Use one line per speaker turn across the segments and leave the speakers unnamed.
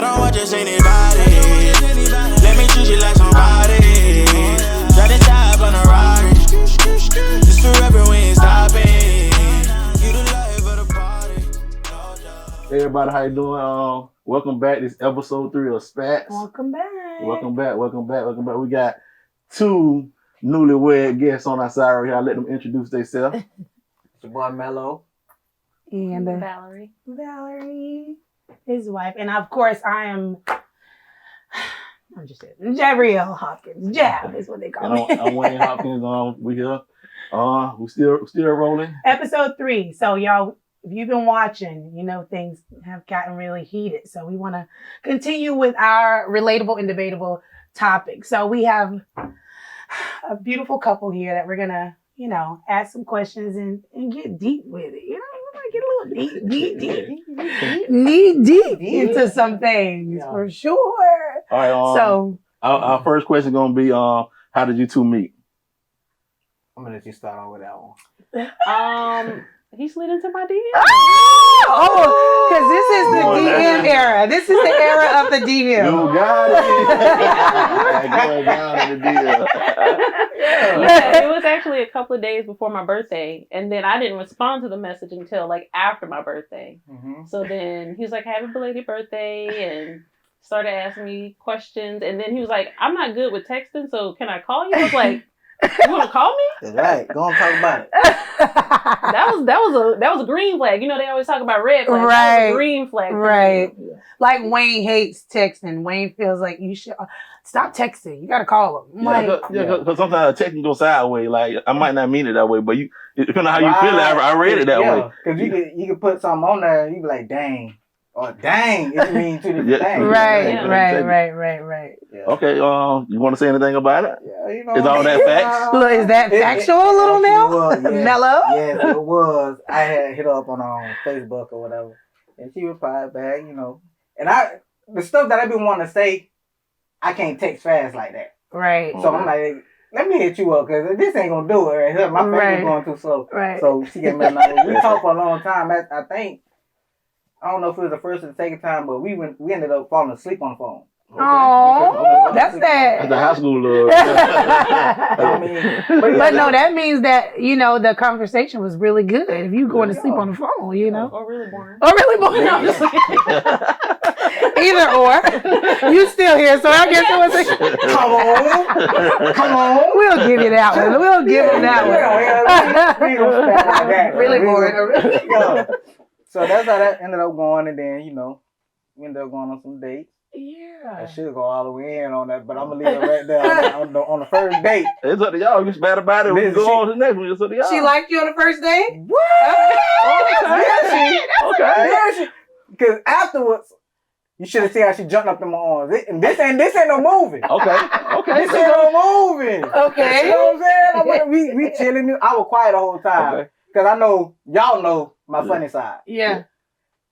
don't want just anybody. Let me treat you like somebody. Try to top on a Rari. This forever, we ain't stopping. You the life of the party.
Hey everybody, how you doing? Welcome back. This is episode 3 of Spats.
Welcome back.
Welcome back. We got 2 newlywed guests on our side right here. I'll let them introduce themselves.
It's your boy Mello.
And
Valerie,
his wife. And of course, I'm just saying, Jabrielle Hopkins. Jab is what they call me.
I'm Wayne Hopkins. We here. We still rolling.
Episode 3. So y'all, if you've been watching, you know things have gotten really heated. So we want to continue with our relatable and debatable topic. So we have a beautiful couple here that we're gonna, ask some questions and get deep with it. Get a little deep into some things for sure.
All right.
So
our first question gonna be, how did you 2 meet?
I'm gonna let you start on with that one.
he slid into my DM.
Because this is the DM era. This is the era of the DM.
You got it. Going down in the DM.
Yeah, it was actually a couple of days before my birthday, and then I didn't respond to the message until like after my birthday.
Mm-hmm.
So then he was like, "Happy belated birthday," and started asking me questions. And then he was like, "I'm not good with texting, so can I call you?" I was like, "You want to call me?"
That's right. Go on, talk about it.
That was a green flag. You know, they always talk about red flags.
Right.
That was a green flag. for me.
Right. Like Wayne hates texting. Wayne feels like you should stop texting. You got to call him.
Because sometimes a text can go sideways. Like, I might not mean it that way, but depending on how you feel, I read it that way.
Because you can put something on there and you be like, dang. Or dang, it means 2 different things.
Right.
Yeah.
Okay, you want to say anything about it?
Yeah,
Is all that facts?
Look, is that factual, little Mel? Mellow?
Yes, it was. I had hit her up on Facebook or whatever. And she replied back, And the stuff that I've been wanting to say, I can't text fast like that.
Right.
So I'm like, let me hit you up because this ain't going to do it right here. My finger's going too slow.
Right.
So she gave me a number. We talked for a long time. I think, I don't know if it was the first or the second time, but we ended up falling asleep on the phone.
Oh, that's that.
That's the high school love.
But no, that means that, the conversation was really good. If you going to sleep on the phone,
Or really boring.
Or really boring. No, I'm just either or. You still here, so I guess it was
Come on.
We'll give you that one. We'll give him that one. Really boring.
So that's how that ended up going, and then, we ended up going on some dates.
Yeah.
I should go all the way in on that, but I'm going to leave it right there on the first date.
It's up to y'all. You're bad about it. We can go on to the next one. It's up to y'all.
She liked you on the first date?
What? Okay. Because afterwards, you should have seen how she jumped up in my arms. And this ain't no movie.
Okay.
This ain't no movie.
Okay.
You know what I'm saying? We chilling. I was quiet the whole time. Because I know, y'all know my funny side.
Yeah.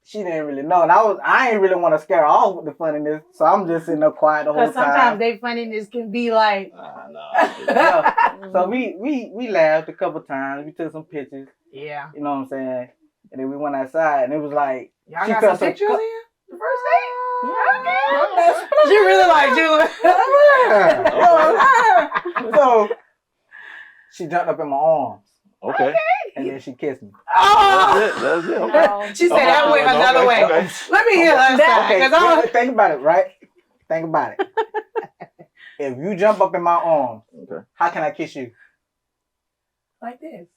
She didn't really know. And I ain't really want to scare her off with the funniness. So I'm just sitting there quiet the whole time.
Because sometimes their funniness can be like...
Yeah. So we laughed a couple times. We took some pictures.
Yeah.
You know what I'm saying? And then we went outside and it was like...
Y'all got some pictures in? The first date?
Yeah.
She really liked you.
So she jumped up in my arms.
Okay.
And then she kissed me.
Oh.
That's it. Okay.
No.
She said that way, another way.
Okay.
Let me hear her side.
Okay, think about it, right? Think about it. If you jump up in my arms, how can I kiss you?
Like this.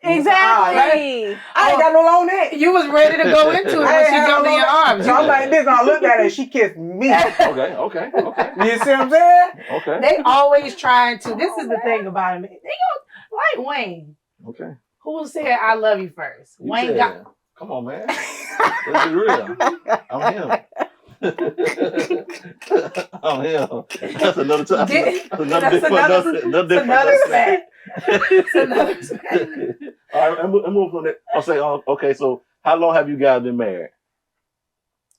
Exactly.
I ain't got no long neck.
You was ready to go into it when she jumped in your arms.
So I'm like this, and I looked at her and she kissed me.
Okay.
You see what I'm saying?
Okay.
They always trying to. This is the thing about them. They go like Wayne.
Okay.
Who said I love you first? Wayne got.
Come on, man. Let's be real. I'm him. I'm him. That's another time. That's another
smack. It's another smack.
All right, and move from that. I'll say, okay, so how long have you guys been married?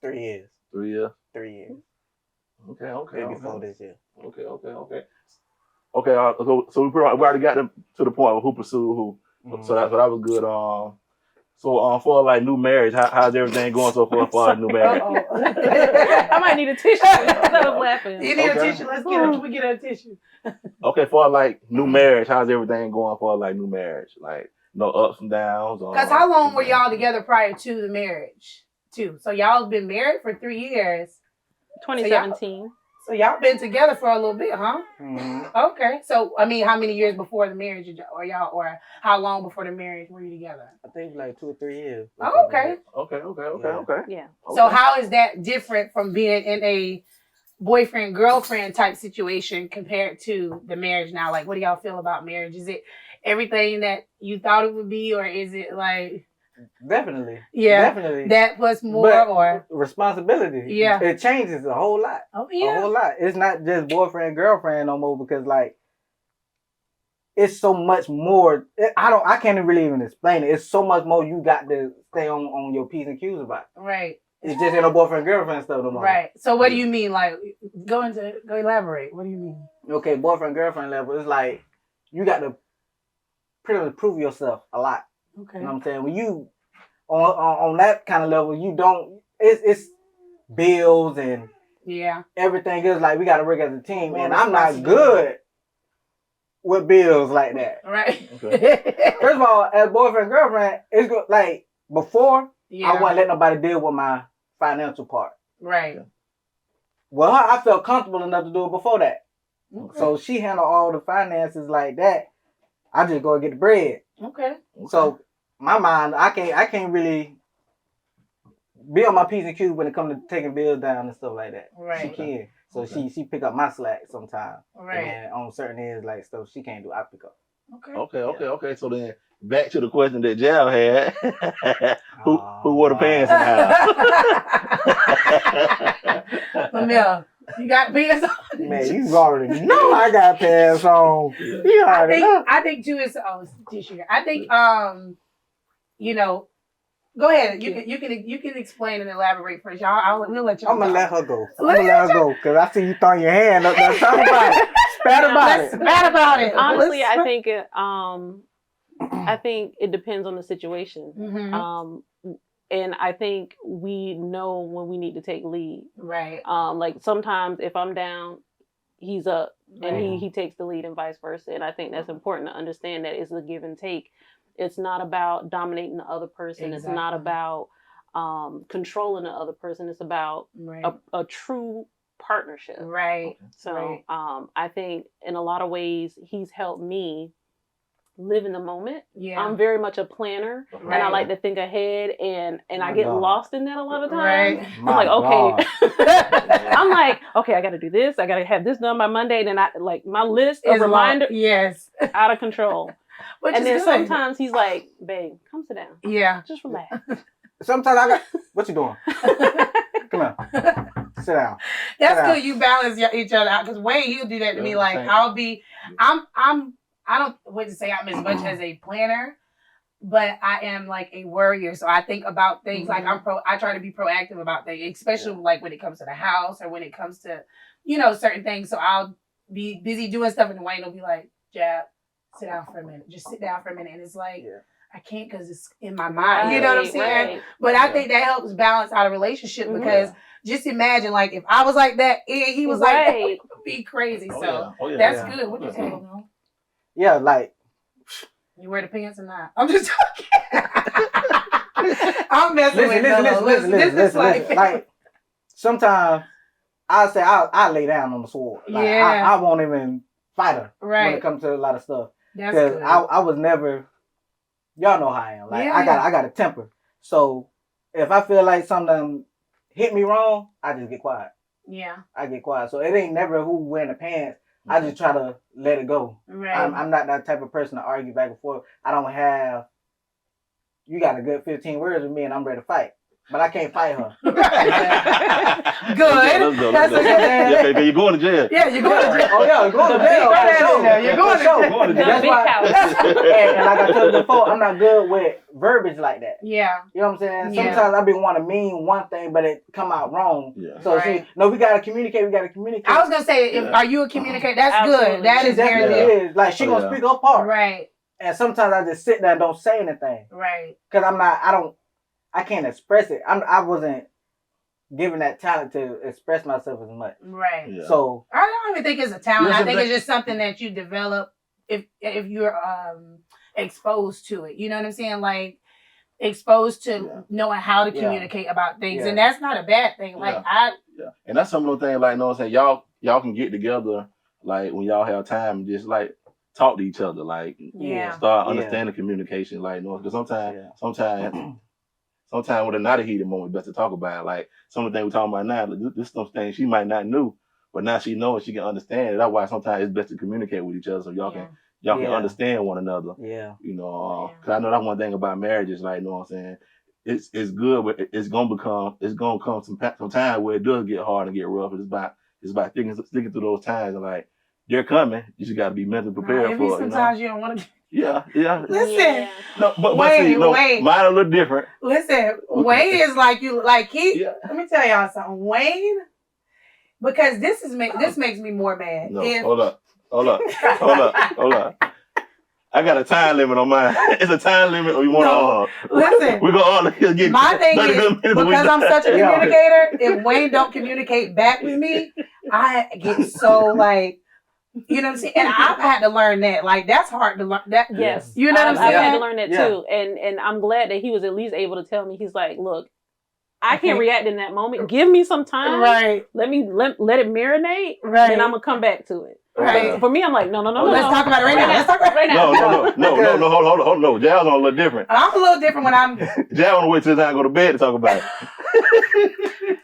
3 years.
3 years?
3 years.
Okay.
Maybe before this year.
Okay. So we already got to the point of who pursued who. Mm-hmm. So that was good. So for like new marriage, how's everything going so far for new marriage?
I might need a tissue instead of laughing.
You need
Okay.
a tissue. Let's get it. We get a tissue.
Okay, for like new marriage, how's everything going for like new marriage? Like no ups and downs.
Because how long were y'all together prior to the marriage? Too. So y'all been married for 3 years.
2017.
So y'all been together for a little bit, huh?
Mm-hmm.
Okay. So I mean, how many years before the marriage, or how long before the marriage were you together?
I think like 2 or 3 years.
Oh, okay.
Okay.
Yeah.
So how is that different from being in a boyfriend girlfriend type situation compared to the marriage now? Like, what do y'all feel about marriage? Is it everything that you thought it would be, or is it like
Definitely.
Yeah.
Definitely.
that plus more,
But
or
responsibility.
Yeah.
It changes a whole lot.
oh
A whole lot. It's not just boyfriend, girlfriend no more because like it's so much more. I can't really even explain it. It's so much more you got to stay on your P's and Q's about.
right,
It's just ain't no boyfriend, girlfriend stuff no more.
right. So what do you mean? Like, go elaborate. What do you mean?
Okay, boyfriend, girlfriend level. It's like you got to pretty much prove yourself a lot.
Okay.
You know what I'm saying? When you on that kind of level, you don't. It's bills and
Yeah.
everything is like we got to work as a team,
More
and I'm not
responsibility.
good with bills like that.
Right.
First of all, as boyfriend girlfriend, it's good. Like before,
yeah.
I wouldn't let nobody deal with my financial part.
Right.
Well, I felt comfortable enough to do it before that.
Okay.
So she handled all the finances like that. I just go and get the bread.
Okay.
So my mind, I can't really be on my P's and Q's when it comes to taking bills down and stuff like that.
Right.
She can. So she pick up my slack sometimes.
Right.
And on certain areas like stuff she can't do, I pick up.
Okay.
Okay. So then back to the question that Jal had. who wore the pants and how?
Lamel, you got pants on?
Man, you already know I got pants on. You already know.
I think too is it's tissue. I think go ahead. You can explain and elaborate first. We'll let y'all.
I'm gonna
talk.
let her go. Because I see you throwing your hand up there. Talk about it. Spat about it.
Spat about it.
Honestly, I think it depends on the situation.
Mhm.
And I think we know when we need to take lead.
Right.
Like sometimes if I'm down, he's up and
Right.
he takes the lead and vice versa. And I think that's important to understand that it's a give and take. It's not about dominating the other person.
Exactly.
It's not about controlling the other person. It's about
Right.
a true partnership.
Right.
So
Right.
I think in a lot of ways he's helped me live in the moment.
Yeah.
I'm very much a planner and I
Right.
like to think ahead and I
My
get
God.
lost in that a lot of times.
Right.
I'm
My
like, okay.
God.
I'm like, okay, I got to do this. I got to have this done by Monday. And then I like my list of
Is long-
reminders
Yes.
out of control.
Which
And
is
then
good.
sometimes he's like, babe, come sit down.
Yeah.
Just relax.
Sometimes I got. What you doing? Come on. Sit down.
That's
Yeah.
good. You balance each other out because Wayne, he'll do that to me.
Yeah,
Like
same.
I don't want to say I'm as much as a planner, but I am like a worrier. So I think about things like I try to be proactive about things, especially like when it comes to the house or when it comes to, certain things. So I'll be busy doing stuff and Wayne will be like, Jab, sit down for a minute. Just sit down for a minute. And it's like,
Yeah.
I can't because it's in my mind. You know what I'm saying?
Right.
But I think that helps balance out a relationship
Mhm.
because just imagine like if I was like that and he was like that,
Right.
it would be crazy.
Oh,
So
yeah. Oh, yeah.
that's
Yeah.
good. What you say, Lamel?
Yeah, like
You wear the pants or not? I'm just talking. I'm messing with Mello.
listen.
This is like,
Like sometimes I say I lay down on the sword. Like,
Yeah.
I won't even fight her when
right.
it comes to a lot of stuff.
That's
Because
good.
I was never. Y'all know how I am. Like
Yeah.
I got a temper. So if I feel like something hit me wrong, I just get quiet.
yeah.
I get quiet. So it ain't never who wearing the pants. I just try to let it go.
Right.
I'm not that type of person to argue back and forth. I don't have. You got a good 15 words with me, and I'm ready to fight. But I can't fight her.
Good.
Let's go.
That's okay.
Yeah, baby, you're going to jail.
Yeah, you're going to jail.
Oh yeah, going to jail.
Throw that in there. You're going to jail.
Going to
The
jail.
big house.
And like I told you before, I'm not good with verbiage like that.
Yeah.
You know what I'm saying?
Yeah.
Sometimes I be want to mean one thing, but it come out wrong.
Yeah.
So
Right.
see, no, we gotta communicate. We gotta communicate.
I was gonna say,
Yeah.
are you a communicator? That's
Absolutely.
good. That
She
is very
definitely
good.
is. Like she
Oh,
gonna
yeah.
speak her part.
Right.
And sometimes I just sit there and don't say anything.
Right.
Cause I can't express it. I wasn't given that talent to express myself as much.
Right.
Yeah.
So
I don't even think it's a talent.
Yes,
I think
but-
it's just something that you develop if you're exposed to it. You know what I'm saying? Like exposed to
Yeah.
knowing how to
Yeah.
communicate about things,
Yeah.
and that's not a bad thing. Like
Yeah. Yeah. And that's some of the things like, you know what I'm saying? Y'all can get together like when y'all have time and just like talk to each other, like
Yeah.
start
Yeah.
understanding communication, like, you know, because sometimes
Yeah.
sometimes when it's not a heated moment, best to talk about it. Like some of the things we're talking about now, like, this some things she might not knew, but now she knows she can understand it. That's why sometimes it's best to communicate with each other so y'all can
Yeah.
understand one another.
yeah.
You know,
Yeah.
because I know that's one thing about marriage is like, you know what I'm saying? It's good, but it's gonna come some time where it does get hard and get rough. It's about sticking through those times and like they're coming. You just got to be mentally prepared
Maybe
for it.
sometimes you don't want to.
Yeah.
Listen,
Yeah.
No, but
Wait,
see, no,
wait.
mine a little different.
listen. Wayne is like you. Like he.
Yeah.
Let me tell y'all something. Wayne, because this makes me more mad.
No,
If-
hold up. I got a time limit on mine. It's a time limit, or you want to?
Listen.
We're gonna all get.
My thing
30
is,
minutes a week.
because I'm such a
Yeah.
communicator, if Wayne don't communicate back with me, I get so like, you know what I'm saying? And I've had to learn that. Like, that's hard to learn. That
Yes.
You know what I'm
I've had to
saying?
learn that
Yeah.
too. And I'm glad that he was at least able to tell me, he's like, look, I can't react in that moment. Give me some time.
Right,
Let it marinate.
right.
Then I'm gonna come back to it.
Right.
So for me, I'm like, no.
Let's talk about it right now. Let's talk about it right now.
No, hold on. No, Jazz on a little different.
I'm a little different when I'm.
Jazz on the way till the time to go to bed to talk about it.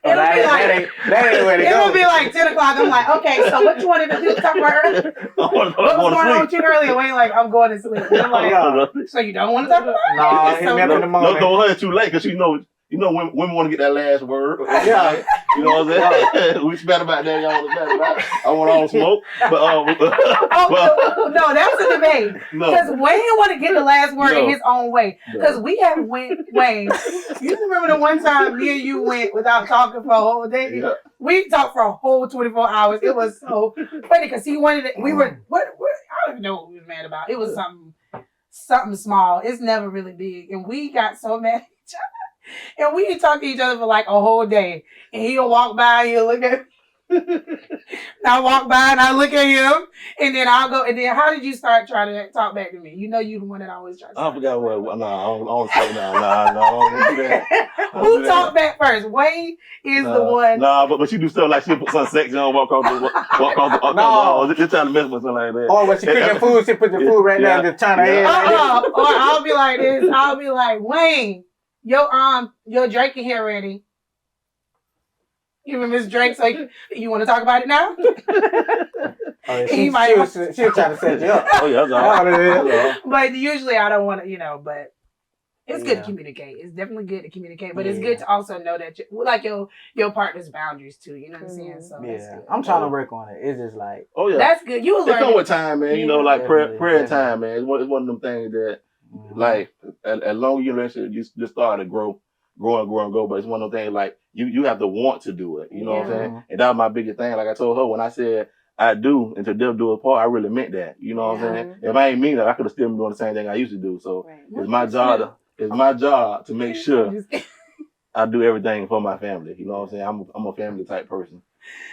It'll
that,
be
ain't,
like-
that ain't that ain't where to
It'll
go.
be like 10 o'clock. I'm like, okay, so what you wanted to do? Talk about earlier? What was going on with you earlier? Wayne, like, I'm going to sleep. And I'm like, so you don't want to talk about it?
No,
It's
ain't
so-
never in the
No,
morning.
don't let it too late because you know women want to get that last word.
Yeah.
You know what I'm saying? We spat about that. Y'all want to spat about it. I want all the smoke. But
Oh, no, that's a debate.
no.
Because Wayne want to get the last word in
No.
his own way. Because we have Wayne. You remember the one time me and you went without talking for a whole day?
Yeah.
We talked for a whole 24 hours. It was so funny because he wanted it. We were, what, I don't even know what we were mad about. It was something small. It's never really big. And we got so mad at each other. And we didn't talk to each other for like a whole day. And he'll walk by, he'll look at and I walk by and I look at him, and then I'll go. And then, how did you start trying to talk back to me? You know, you the one that always tries.
I forgot what. No, I don't say no. I don't do that.
Who talked back first? Wayne is the one.
Nah, but she do stuff like she put some sex on, walk across the
No.
just trying to mess with something like that.
Or when she cooking food, she put the food right there and just turn her head like this.
Or I'll be like this. I'll be like, Wayne, your drink in here ready. You remember Miss Drake? So you want to talk about it now?
Oh,
He
she
might-
was trying to set you up.
Oh yeah, that's all.
That's all.
But usually I don't want to, but it's good to
Yeah.
communicate. It's definitely good to communicate, but it's
Yeah.
good to also know that your partner's boundaries too. You know what I'm saying? So that's
Yeah,
good.
I'm trying to work on it. It's just like,
Oh yeah.
That's good. You will
It
learn.
come with time, man. You know,
Yeah.
like prayer
Definitely.
time, man. It's one of them things that, like, as long as you listen, you just start to grow and go. But it's one of those things like you have to want to do it. You know what I'm
Yeah.
saying? And that was my biggest thing. Like I told her when I said I do until death do us part, I really meant that. You know what I'm saying? If I ain't mean that, I could have still been doing the same thing I used to do. So
Right.
it's my job to make sure I do everything for my family. You know what I'm saying? I'm a family type person.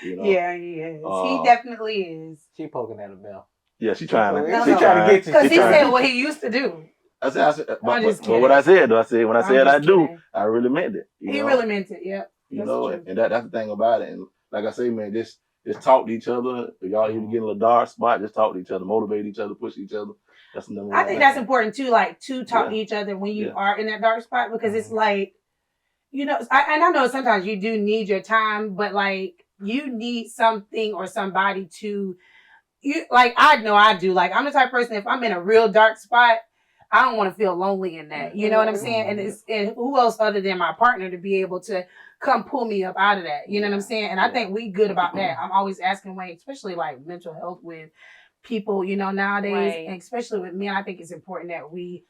You know?
Yeah, he is.
Uh,
He definitely is.
she poking at a bell.
Yeah, she trying to.
No,
she
no.
trying to get you.
Because
She
he
trying
said
to-
what he used to do.
I said,
I'm just
but what I said, though, when I
I'm
said I
just
do,
kidding.
I really meant it. You
He
know?
really meant it. Yep.
You
That's
know,
true.
and that's the thing about it. And like I say, man, just talk to each other. If y'all even get in a dark spot, just talk to each other, motivate each other, push each other. That's the number one
I think
thing.
that's important too, like to talk to
Yeah.
each other when you
Yeah.
are in that dark spot, because it's like, I know sometimes you do need your time, but like you need something or somebody to, I know I do. Like I'm the type of person, if I'm in a real dark spot, I don't want to feel lonely in that. You know what I'm saying? And who else other than my partner to be able to come pull me up out of that? You know what I'm saying? And I think we good about that. I'm always asking Wayne, especially like mental health with people, nowadays,
Right.
and especially with men. I think it's important that we,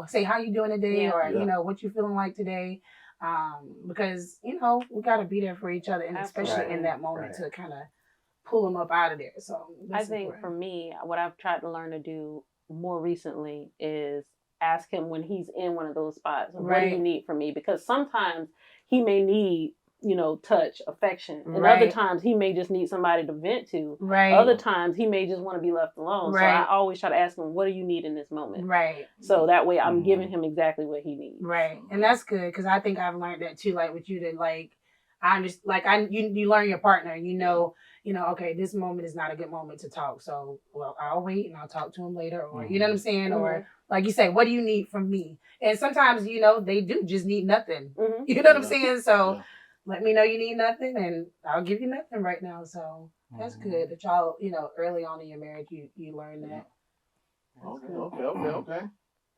say how you doing today,
Yeah.
or
Yeah.
what you feeling like today, because we got to be there for each other, and especially
Absolutely.
in that moment
Right.
to kind of pull them up out of there. So
I
that's
think
important.
for me, what I've tried to learn to do more recently is ask him when he's in one of those spots, what do
Right.
you need from me? Because sometimes he may need, touch, affection. And
Right.
other times he may just need somebody to vent to.
Right.
Other times he may just want to be left alone. So I
Right.
always try to ask him, what do you need in this moment?
Right.
So that way I'm giving him exactly what he needs.
Right. And that's good because I think I've learned that too. Like with you, that like I just like you learn your partner. And you know, okay, this moment is not a good moment to talk. So well, I'll wait and I'll talk to him later, or you know what I'm saying, or like you say, what do you need from me? And sometimes they do just need nothing.
Mhm.
You know what I'm saying? So let me know you need nothing, and I'll give you nothing right now. So that's good that y'all, early on in your marriage, you learn that.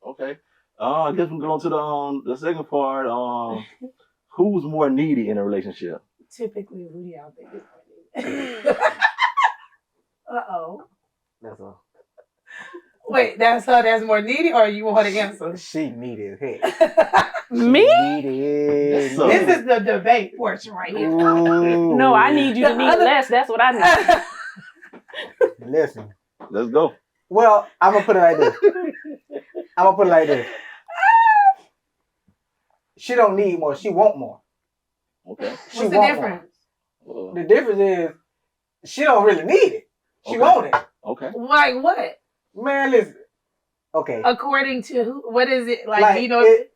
Okay. I guess we're going to the second part. Who's more needy in a relationship?
Typically, who do y'all think is more needy? Uh-oh.
That's all.
Wait, that's her that's more needy, or you want her to answer?
She needed heck.
Me?
Needed.
So-
This is the debate portion right here.
Ooh.
No, I need you to
The
need
other-
less. That's what I need.
Listen.
Let's go.
Well, I'm gonna put it like this. She don't need more. She want more.
Okay.
She
What's the
want
difference?
Uh,
The difference is she don't really need it. She
Okay.
want it.
okay.
Like what?
Man, listen. Okay.
According to who? What is it? Like,
Like,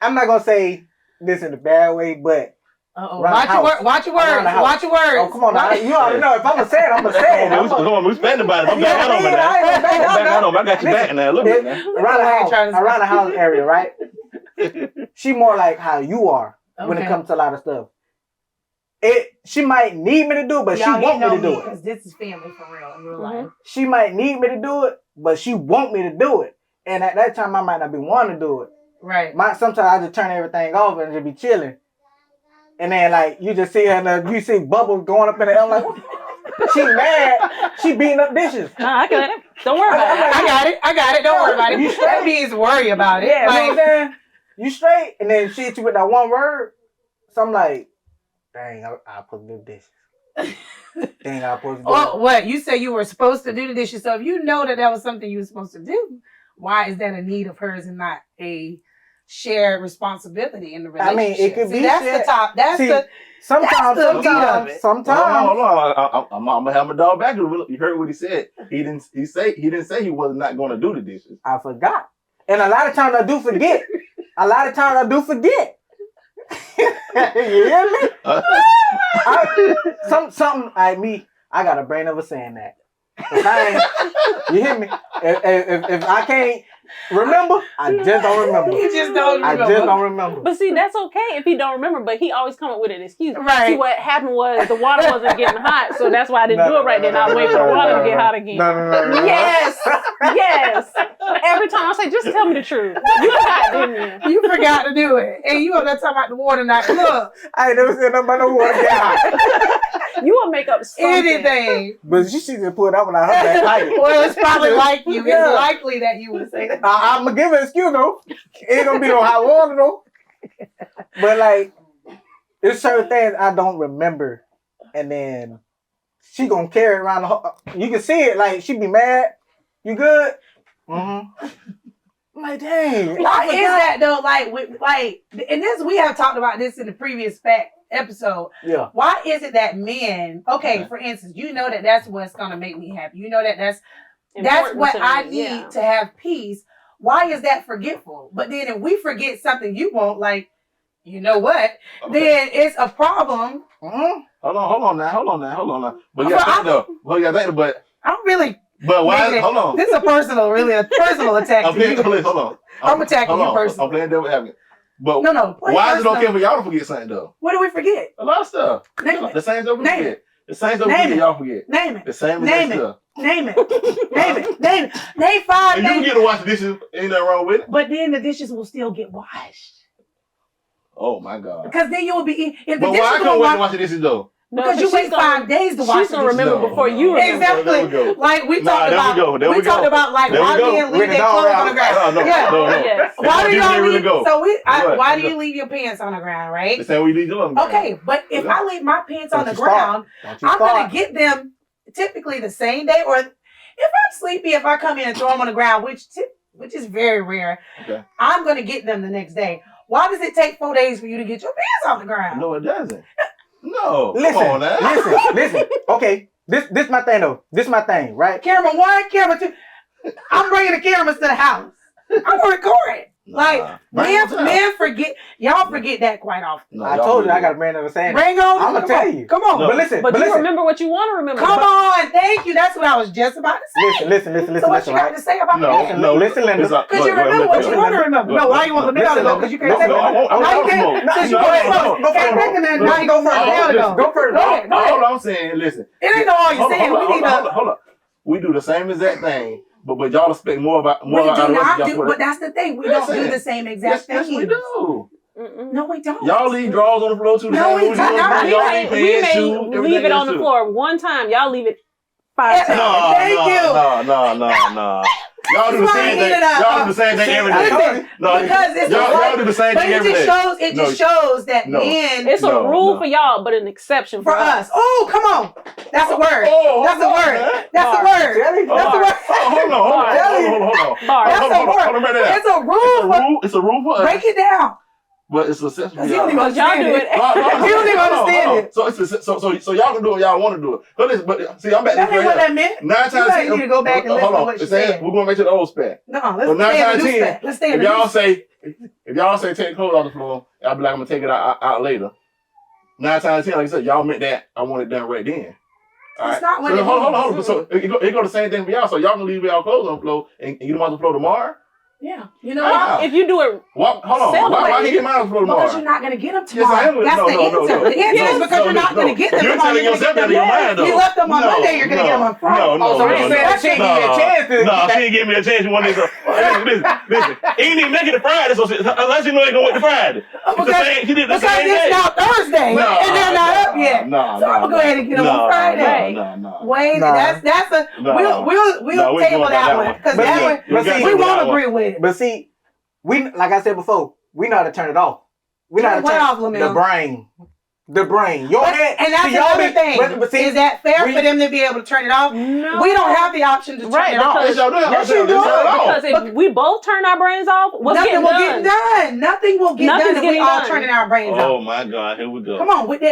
I'm not gonna say this in a bad way, but
uh-oh.
around
Watch
the
your
house.
word. Watch your
Around
words.
the house.
Watch your words.
oh come on now.
Watch-
You already know if I'm gonna say it, I'm gonna say it.
Come on, we spending about it. I'm
Yeah,
back on
man,
that.
I ain't gonna back out now.
I got you back now. Look at that.
Around the house area, right? She more like how you are when it
Okay.
comes to a lot of stuff. She might need me to do it, but she
Y'all
want me to do it.
because this is family for real in real
Mhm.
life.
She might need me to do it, but she want me to do it. And at that time, I might not be wanting to do it.
Right.
Sometimes I just turn everything off and just be chilling. And then like you just see her, and you see bubbles going up in the air. I'm like, she mad. She beating up dishes.
No, I got it. Don't worry about it.
I got it. Don't worry about it.
You straight?
That means worry about it.
Yeah, you know what I'm
Like,
saying? You straight, and then she hit you with that one word. So I'm like, dang, I put the dishes. Dang, I supposed to do
oh,
it.
what? You say you were supposed to do the dishes. So if you know that was something you were supposed to do, why is that a need of hers and not a shared responsibility in the
I
relationship?
mean, it could
See,
be
that's
shared.
the top. That's
See,
the
Sometimes,
That's the meat of it.
sometimes.
Hold on. I'm gonna have my dog back. You heard what he said. He didn't say he was not going to do the dishes.
I forgot. And a lot of times I do forget. You hear me? I got a brain of a saying that. If I ain't, you hear me? If I can't remember, I just don't remember.
You just don't
I
remember.
just don't remember.
But see, that's okay if he don't remember, but he always come up with an excuse.
Right.
See, what happened was the water wasn't getting hot, so that's why I didn't do it right then. I was waiting for the water to get hot again.
No.
Yes. Yes. Every time I say, just tell me the truth. You forgot, didn't you?
You forgot to do it. And you up there talking about the water not look.
I ain't never said nothing about no water get hot.
You will make up something.
Anything.
But she should pull that one out her back pocket.
Well, it's probably like you.
Yeah.
It's likely that you would say that.
I'm gonna give her an excuse though. It ain't gonna be no hot water though. But like, there's certain things I don't remember, and then she gonna carry it around the whole. You can see it. Like she be mad. You good? Mm-hmm. I'm like, dang.
Why is that though? And this we have talked about this in the previous episode.
Yeah.
Why is it that men? Okay, for instance, you know that's what's gonna make me happy. You know that's
Important
what
to
I
me,
need
yeah.
to have peace. Why is that forgetful? But then if we forget something you want, like, you know what? Then it's a problem.
Mm-hmm.
Hold on now. But you gotta think though.
I'm really
But why?
making it-
Hold on.
This is a personal attack
I'm
to you.
playing. Hold on.
I'm attacking
hold
you
on.
personally.
I'm playing devil advocate. But
No.
why is it okay
personal.
for y'all to forget something though?
What do we forget?
A lot of stuff.
Name it.
The same stuff we
Name
forget. The same stuff we
Name
forget,
it.
y'all forget.
Name it.
The same
Name
exact
it.
stuff.
Name it. Name it. Name 5
And you
names.
get to wash the dishes. Ain't nothing wrong with it.
But then the dishes will still get washed.
Oh my God.
Because then you will be if the
But
dishes
why I
don't
can't wait to
wash
wash the dishes though?
No,
because you
she's
wait
gonna-
5 days to wash
She's
the
gonna
dishes.
remember
No,
before
no.
you remember.
Exactly.
There we go.
Like we
Nah,
talked
there we
about.
go. There
we
we go.
talked about like
There we
why
go.
men leave
When
their
it's all
clothes on
out.
the ground.
No.
Yes.
Why do
This
y'all
where we
leave?
go.
So
What?
why do you leave your pants on the ground,
The
right?
same way you leave them.
Okay, but if I leave my pants on
Don't
the
you start.
ground,
Don't you
I'm
start.
gonna get them typically the same day, or If I'm sleepy, if I come in and throw them on the ground, which is very rare,
Okay.
I'm gonna get them the next day. Why does it take 4 days for you to get your pants off the ground?
No, it doesn't. No.
Listen,
Come on now.
listen. Okay, this my thing though. This my thing, right?
Camera 1, camera 2. I'm bringing the cameras to the house. I'm gonna record. Like men forget. Y'all forget that quite often.
No,
I
y'all
told you I
really
got a brand new saying.
Bring on.
I'm gonna tell you.
Come on.
No.
But listen,
But you
listen.
remember what you want to remember.
Come on. Thank you. That's what I was just about to say.
Listen,
So what you got
right?
to say about
No,
that?
no.
Listen, Linda.
Because you remember what you want to remember. No, why you want the to go? Because you can't say
No, I
that.
want
Now you
to
can't.
smoke.
Since you
No,
go
no,
first.
no, no,
Can't
no,
think of that.
no,
Now you go first. Now to go.
Go first.
Go ahead. Go ahead.
All I'm saying, listen.
It ain't no all you saying. We need to.
Hold up. We do the same exact thing, but y'all expect more about
We
out
do
of us
not
than
do.
y'all
But
put
that's the thing. We
Yes,
don't do
yes.
the same exact
Yes,
thing.
we do.
No, we don't.
Y'all leave drawers on the floor too.
No, we do not.
We
Y'all
may,
leave
we
pants,
may
shoes,
leave
everything
it on
else
the
too.
floor one time. Y'all leave it 5 times.
No,
Thank you.
No. Y'all do the
That's why
same
I
thing.
needed a-
Y'all do the same thing every day.
Listen,
No,
because it's
y'all do the same
But
thing
it
every
just
day.
shows. It just shows that
No.
men
It's a
No,
rule
no.
for y'all, but an exception
for us. Oh, come on. That's a word.
Oh,
That's a
hold on,
word.
man.
That's a
Bars.
word.
Jelly.
That's a
Bars.
word.
Oh, hold on.
Bars.
That's
Hold
a
on
word.
right there.
It's a rule.
It's a rule for us,
Break it down.
but it's a exception for
Because you don't even
y'all.
Y'all
understand
do
it.
it.
You don't even understand it.
So y'all can do what y'all want to do it. But see, I'm back
That
to
ain't what
this
that meant.
9 times
You guys
10
need to go back and listen to what she said.
We're going back to the old spec.
No,
But
let's
9
stay in the
times
new
10,
spec. Let's stay in
if
the new
y'all
spec.
say take clothes off the floor, I'll be like, I'm gonna take it out later. 9 times 10, like I said, y'all meant that. I want it done right then.
That's not what
so
it
hold
means.
on. So it go the same thing for y'all. So y'all can leave y'all clothes on the floor and get them off the floor tomorrow.
Yeah. You know
Wow.
what?
If you do it,
Hold on.
Sell
Why
away.
he get mine on the floor tomorrow?
Because you're not going to get them
Yes, I am.
tomorrow. That's
No,
the
no,
answer.
no.
The answer is because you're not going to get them
You're
tomorrow.
telling yourself that in your mind, though.
You left them on Monday, you're going to get them on Friday.
Oh, so you said she ain't give you a chance to.
No, she ain't give me a chance. You wanted to. Listen. He ain't even making it Friday, so unless you know ain't gonna wait to Friday. She did the
Because
same
it's
day.
now Thursday, and they're not up yet. So I'm going to go ahead and get them on Friday.
No.
Wait,
Nah.
that's a
Nah.
we'll
we
table
going
that
by
one because
But
that
see,
one
but see,
we
that
won't
one.
agree with.
But see, we like I said before, we know how to turn it off. We know how to
Turn
turn
what off, Lamel?
the brain. The brain. Your
But,
head.
and that's
see, y'all
another
be-
thing.
But see,
Is that fair
we-
for them to be able to turn it off?
no.
We don't have the option to turn
Right,
it off.
because-
Yes,
you do.
Because if we both turn our brains off, what's
Nothing
getting
will
done?
get done. Nothing will get
Nothing's
done if we
getting
all
done.
turning our brains
Oh
off.
my God, here we go.
Come on with the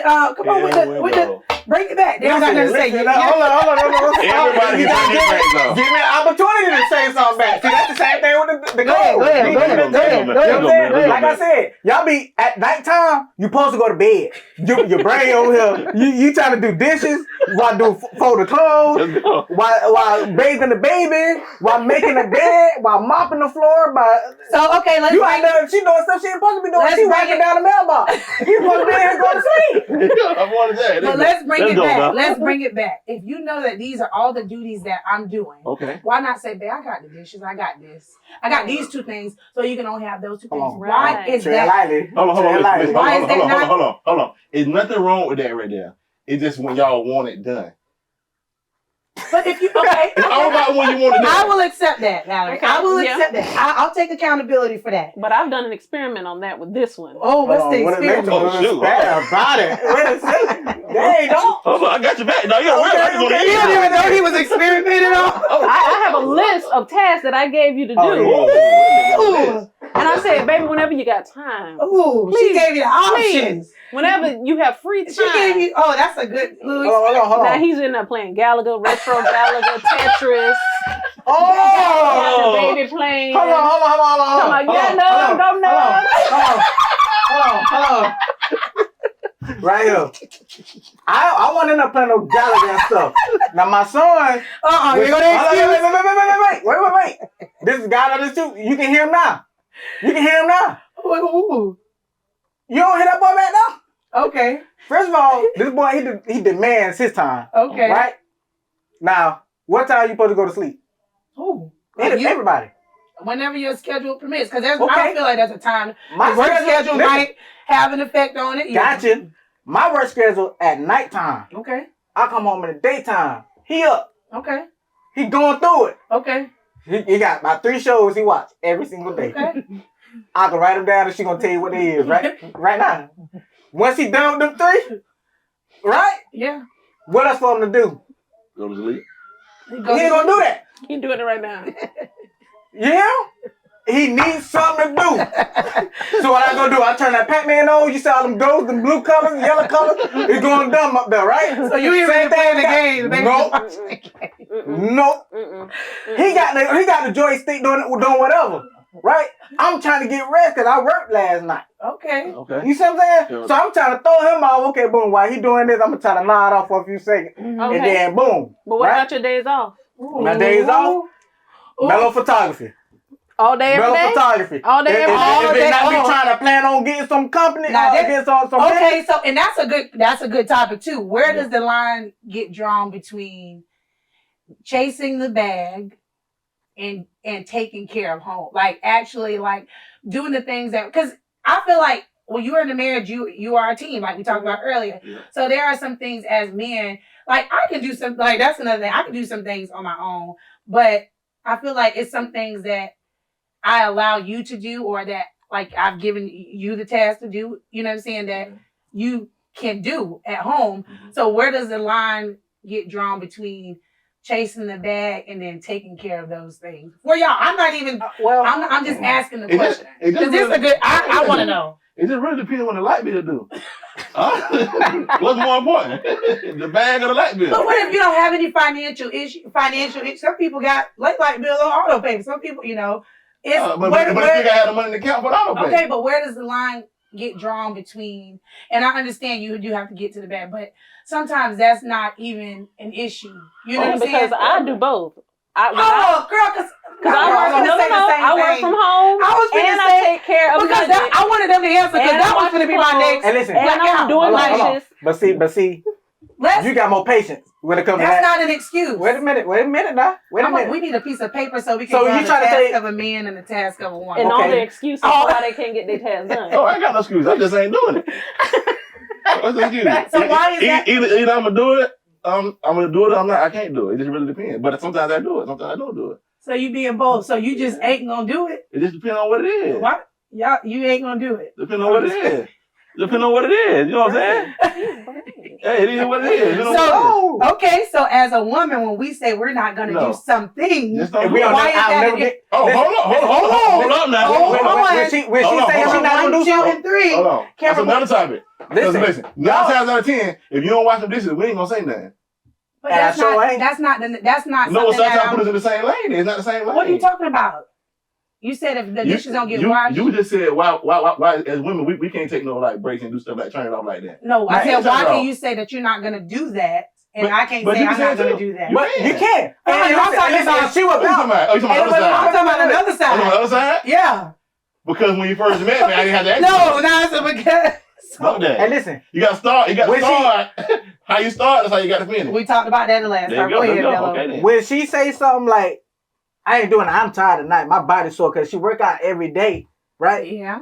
with the bring it back. They don't got nothing to say.
Listen, hold on.
Everybody
You
can
gotta
turn their brains off.
give me an opportunity to say something back. See, that's the same thing with the
Go ahead,
code.
go ahead,
You
go ahead,
know
go ahead,
what
go
I'm
ahead.
saying?
Let's go,
Like I
man.
said, y'all be at nighttime. You supposed to go to bed. Your brain over here. You trying to do dishes while fold the clothes.
Let's go.
While bathing the baby, while making the bed, while mopping the floor,
So okay, let's
you
bring
out there, she doing stuff she ain't supposed to be doing.
Let's
She
bring
wiping
it-
down the mailbox. You supposed to be in here going to sleep.
I wanted that.
but let's bring it
go,
back.
man.
Let's bring it back. If you know that these are all the duties that I'm doing,
Okay.
why not say, babe, I got the dishes, I got this. I got these two things, so you can only have those two
Come
things.
on.
Why
Right.
is
Tread
that?
lightly.
Hold on.
Tread lightly.
Listen,
Why is that not-
hold on. There's nothing wrong with that right there. It's just when y'all want it done.
But if you okay,
It's all about when you want it
I
done.
will accept that, Valerie.
Okay,
I will
yeah.
accept that. I'll take accountability for that.
But I've done an experiment on that with this one.
Oh, what's the
What
experience?
Oh, shoot.
about it. Wait a second. Dang, don't.
Hold on, I got your back. No, you're
Okay.
You don't even know he was experimenting on.
I have a list of tasks that I gave you to do.
Oh, yeah.
Ooh,
And I said, baby, whenever you got time,
ooh, she
Please,
gave you the options.
whenever you have free time.
She gave you. Oh, that's a good.
Hold
Now
on.
he's in there playing Galaga, Retro Galaga, Tetris.
Oh!
Got the baby playing.
Hold on.
Talking about, yeah, no, don't know.
Hold on. Right here. I want to end up playing no Galaga and stuff. Now my son.
You go there.
Wait. This is God on this too. You can hear him now.
Ooh,
You don't hear that boy back now?
okay.
First of all, this boy he demands his time.
Okay.
Right? Now, what time you supposed to go to sleep?
Ooh.
Everybody.
Whenever your schedule permits, because I
Okay.
don't feel like there's a time.
My
Work schedule
listen,
might have an effect on it. Yeah.
Gotcha. My work schedule at nighttime.
Okay.
I come home in the daytime. He up.
Okay.
He going through it.
Okay.
He got about 3 shows he watch every single day.
Okay.
I can write them down and she gonna tell you what they is, right? Right now. Once he done with them 3, right?
Yeah.
What else for him to do?
Go to sleep.
He ain't gonna do that.
He doing it right now.
Yeah? He needs something to do. So what I gonna do? I turn that Pac-Man on. You see all them ghosts, them blue colors, yellow colors. It's going dumb up there, right?
So you ain't
Same
even playing the
thing.
game.
Nope. Nope. He got the joystick doing whatever, right? I'm trying to get rest because I worked last night.
Okay.
Okay.
You see what I'm saying?
Yeah.
So I'm trying to throw him off. Okay, boom. While he doing this, I'm gonna try to nod off for a few seconds, and
Okay.
then boom.
But what
right?
about your days off?
My days off? Mellow photography.
All day, every
Mellow
day?
photography.
All day, every day?
If
day,
it not me
oh.
trying to plan on getting some company,
Now that-
get some
Okay, so and that's a good topic too. Where does the line get drawn between chasing the bag and taking care of home? Like actually like doing the things that, because I feel like when you're in a marriage, you are a team, like we talked about earlier.
Yeah.
So there are some things as men, like I can do some, like that's another thing. I can do some things on my own, but I feel like it's some things that I allow you to do, or that like I've given you the task to do, you know what I'm saying, that you can do at home.
Mhm.
So where does the line get drawn between chasing the bag and then taking care of those things? For y'all, I'm not even,
well,
I'm just asking the
It just-
question.
it just
Because this is a
really-
good, I want to know.
It just really depends on the light bill do. What's more important, the bag or the light bill?
But what if you don't have any financial issue? Some people got light bill on auto pay. Some people, you know, it's
But if you gotta have the money in the account for the auto pay.
okay. But where does the line get drawn between? And I understand you do have to get to the bag, but sometimes that's not even an issue. You know what I'm saying?
Because I do both.
Oh, girl, because
I work from home
I was finna
and I
say-
take care of
because
Nugget.
I wanted them to answer because
And
that
I
was
watch
going to be my
clothes.
next.
And listen,
And I'm doing
Hold on.
dishes.
But see,
Let's,
you got more patience when it comes to
that's
that.
not an excuse.
Wait a minute now. Wait a minute.
We need a piece of paper so we can
So
draw
you
the
trying to
task
say-
of a man and the task of a woman.
And all
Okay.
the excuses for why they can't get their tasks done.
Oh, I ain't got no excuse. I just ain't doing it. What's the excuse?
So why is that-
Either I'm gonna do it. I'm gonna do it. Or I'm not. I can't do it. It just really depends. But sometimes I do it. Sometimes I don't do it.
So you being bold. So you just ain't gonna do it.
It just depends on what it is.
Why? Y'all, you ain't gonna do it.
Depends on what it is. Depends on what it is. You know what I'm saying? Hey, it is what it is. You know what
Oh.
Okay, so as a woman, when we say we're not gonna
No.
do something,
Just don't
If
do
we
it.
on
Why
that,
is
I'll
that
never
a-
get.
Oh,
listen,
hold up now.
Oh,
Wait,
hold on.
When she
Hold on,
say
hold
she
on.
not gonna do
1, 2,
something,
and 3.
Hold on. That's
Camera-
another topic.
listen,
9
y'all-
times out of 10, if you don't wash them dishes, we ain't gonna say nothing.
But
And I
that's
sure
not.
ain't.
That's not. That's not
No,
something
sometimes
that
put us
I'm,
in the same lane. It's not the same lane.
what are you talking about? You said if the dishes don't get washed.
You just said why as women we can't take no like breaks and do stuff like turn it off like that.
No, I
Right.
said why
Turn it
can
off.
you say that you're not gonna do that, and
But-
I can't
but
say
you
I'm
can
not
say
gonna
too.
do that.
You
But
can.
you can.
No, I'm talking about-
If she was
Oh, you talking about? Oh, you talking about the
I'm
other side?
talking about another
Oh, you talking about the
side.
other side?
Yeah.
Because when you first met me, I didn't have to ask
No,
you.
no, it's because.
Fuck that.
And listen,
You gotta start. You gotta
When she-
start. How you start, that's how you gotta finish.
We talked about that in the last
There
time.
you
Go
go.
ahead,
There you go.
Bello.
Okay then.
when she say something like, I ain't doing it, I'm tired tonight, my body's sore, because she work out every day, right?
Yeah.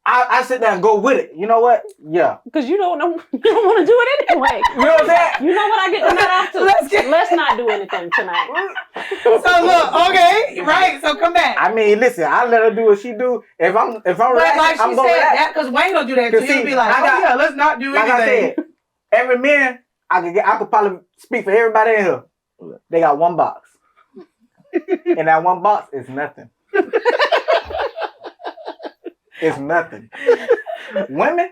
I sit there and go with it. You know what? Yeah.
Because you don't want to do it anyway.
You know what I'm saying?
You know what I get the night off to?
Let's
Let's not do anything tonight.
So look, okay, right. So come back.
I mean, listen, I let her do what she do. If I'm
But
relaxed,
like
I'm
she
gonna
said,
relax.
that because Wayne don't do that. So
Cause
you'll
see,
be like,
I got-
yeah, let's not do
Like I
anything.
said, every man, I could probably speak for everybody in here. They got one box. And that one box is nothing. It's nothing. Women,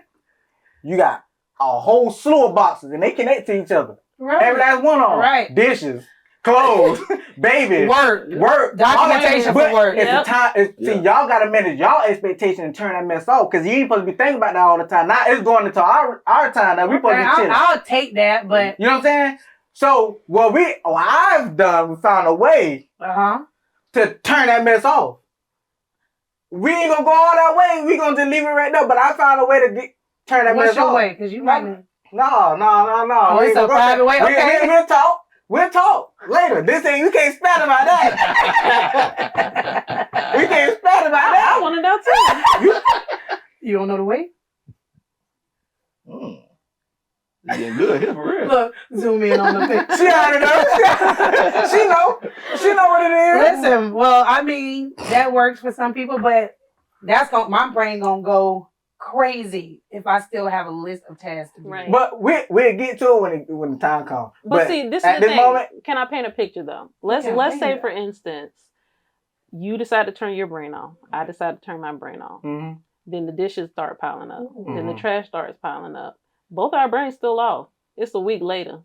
you got a whole slew of boxes and they connect to each other.
Right.
Every last one of them.
Right.
Dishes, clothes, babies.
Work. Documentation
But
for work.
It's
Yep.
the time. See, y'all got to manage y'all expectation and turn that mess off because you ain't supposed to be thinking about that all the time. Now it's going into our time that we supposed to be chilling.
I'll take that, but
You know what I'm saying? So what I've done, we found a way to turn that mess off. We ain't gonna go all that way. We gonna just leave it right there. But I found a way to turn that
what's
mess
your
off.
way? Because you might.
No.
Oh,
We
it's
ain't
a
gonna go
private
there.
way? Okay.
We'll talk. We'll talk later. This ain't. We can't spat about that. We can't spat about
I
that.
want to know too.
You don't know the way?
You getting good here for real.
Look, zoom in on the picture.
She already knows. She know. She know what it is.
Listen, well, I mean, that works for some people, but my brain gonna go crazy if I still have a list of tasks to do.
Right.
But we'll get to it when the time comes.
But see, this is
at
the
this
thing.
moment,
Can I paint a picture though? Let's
Yeah,
let's
paint
say
it.
for instance, you decide to turn your brain on. I decide to turn my brain on.
mhm.
Then the dishes start piling up. Then the
Mhm.
trash starts piling up. Both our brains still off. It's a week later.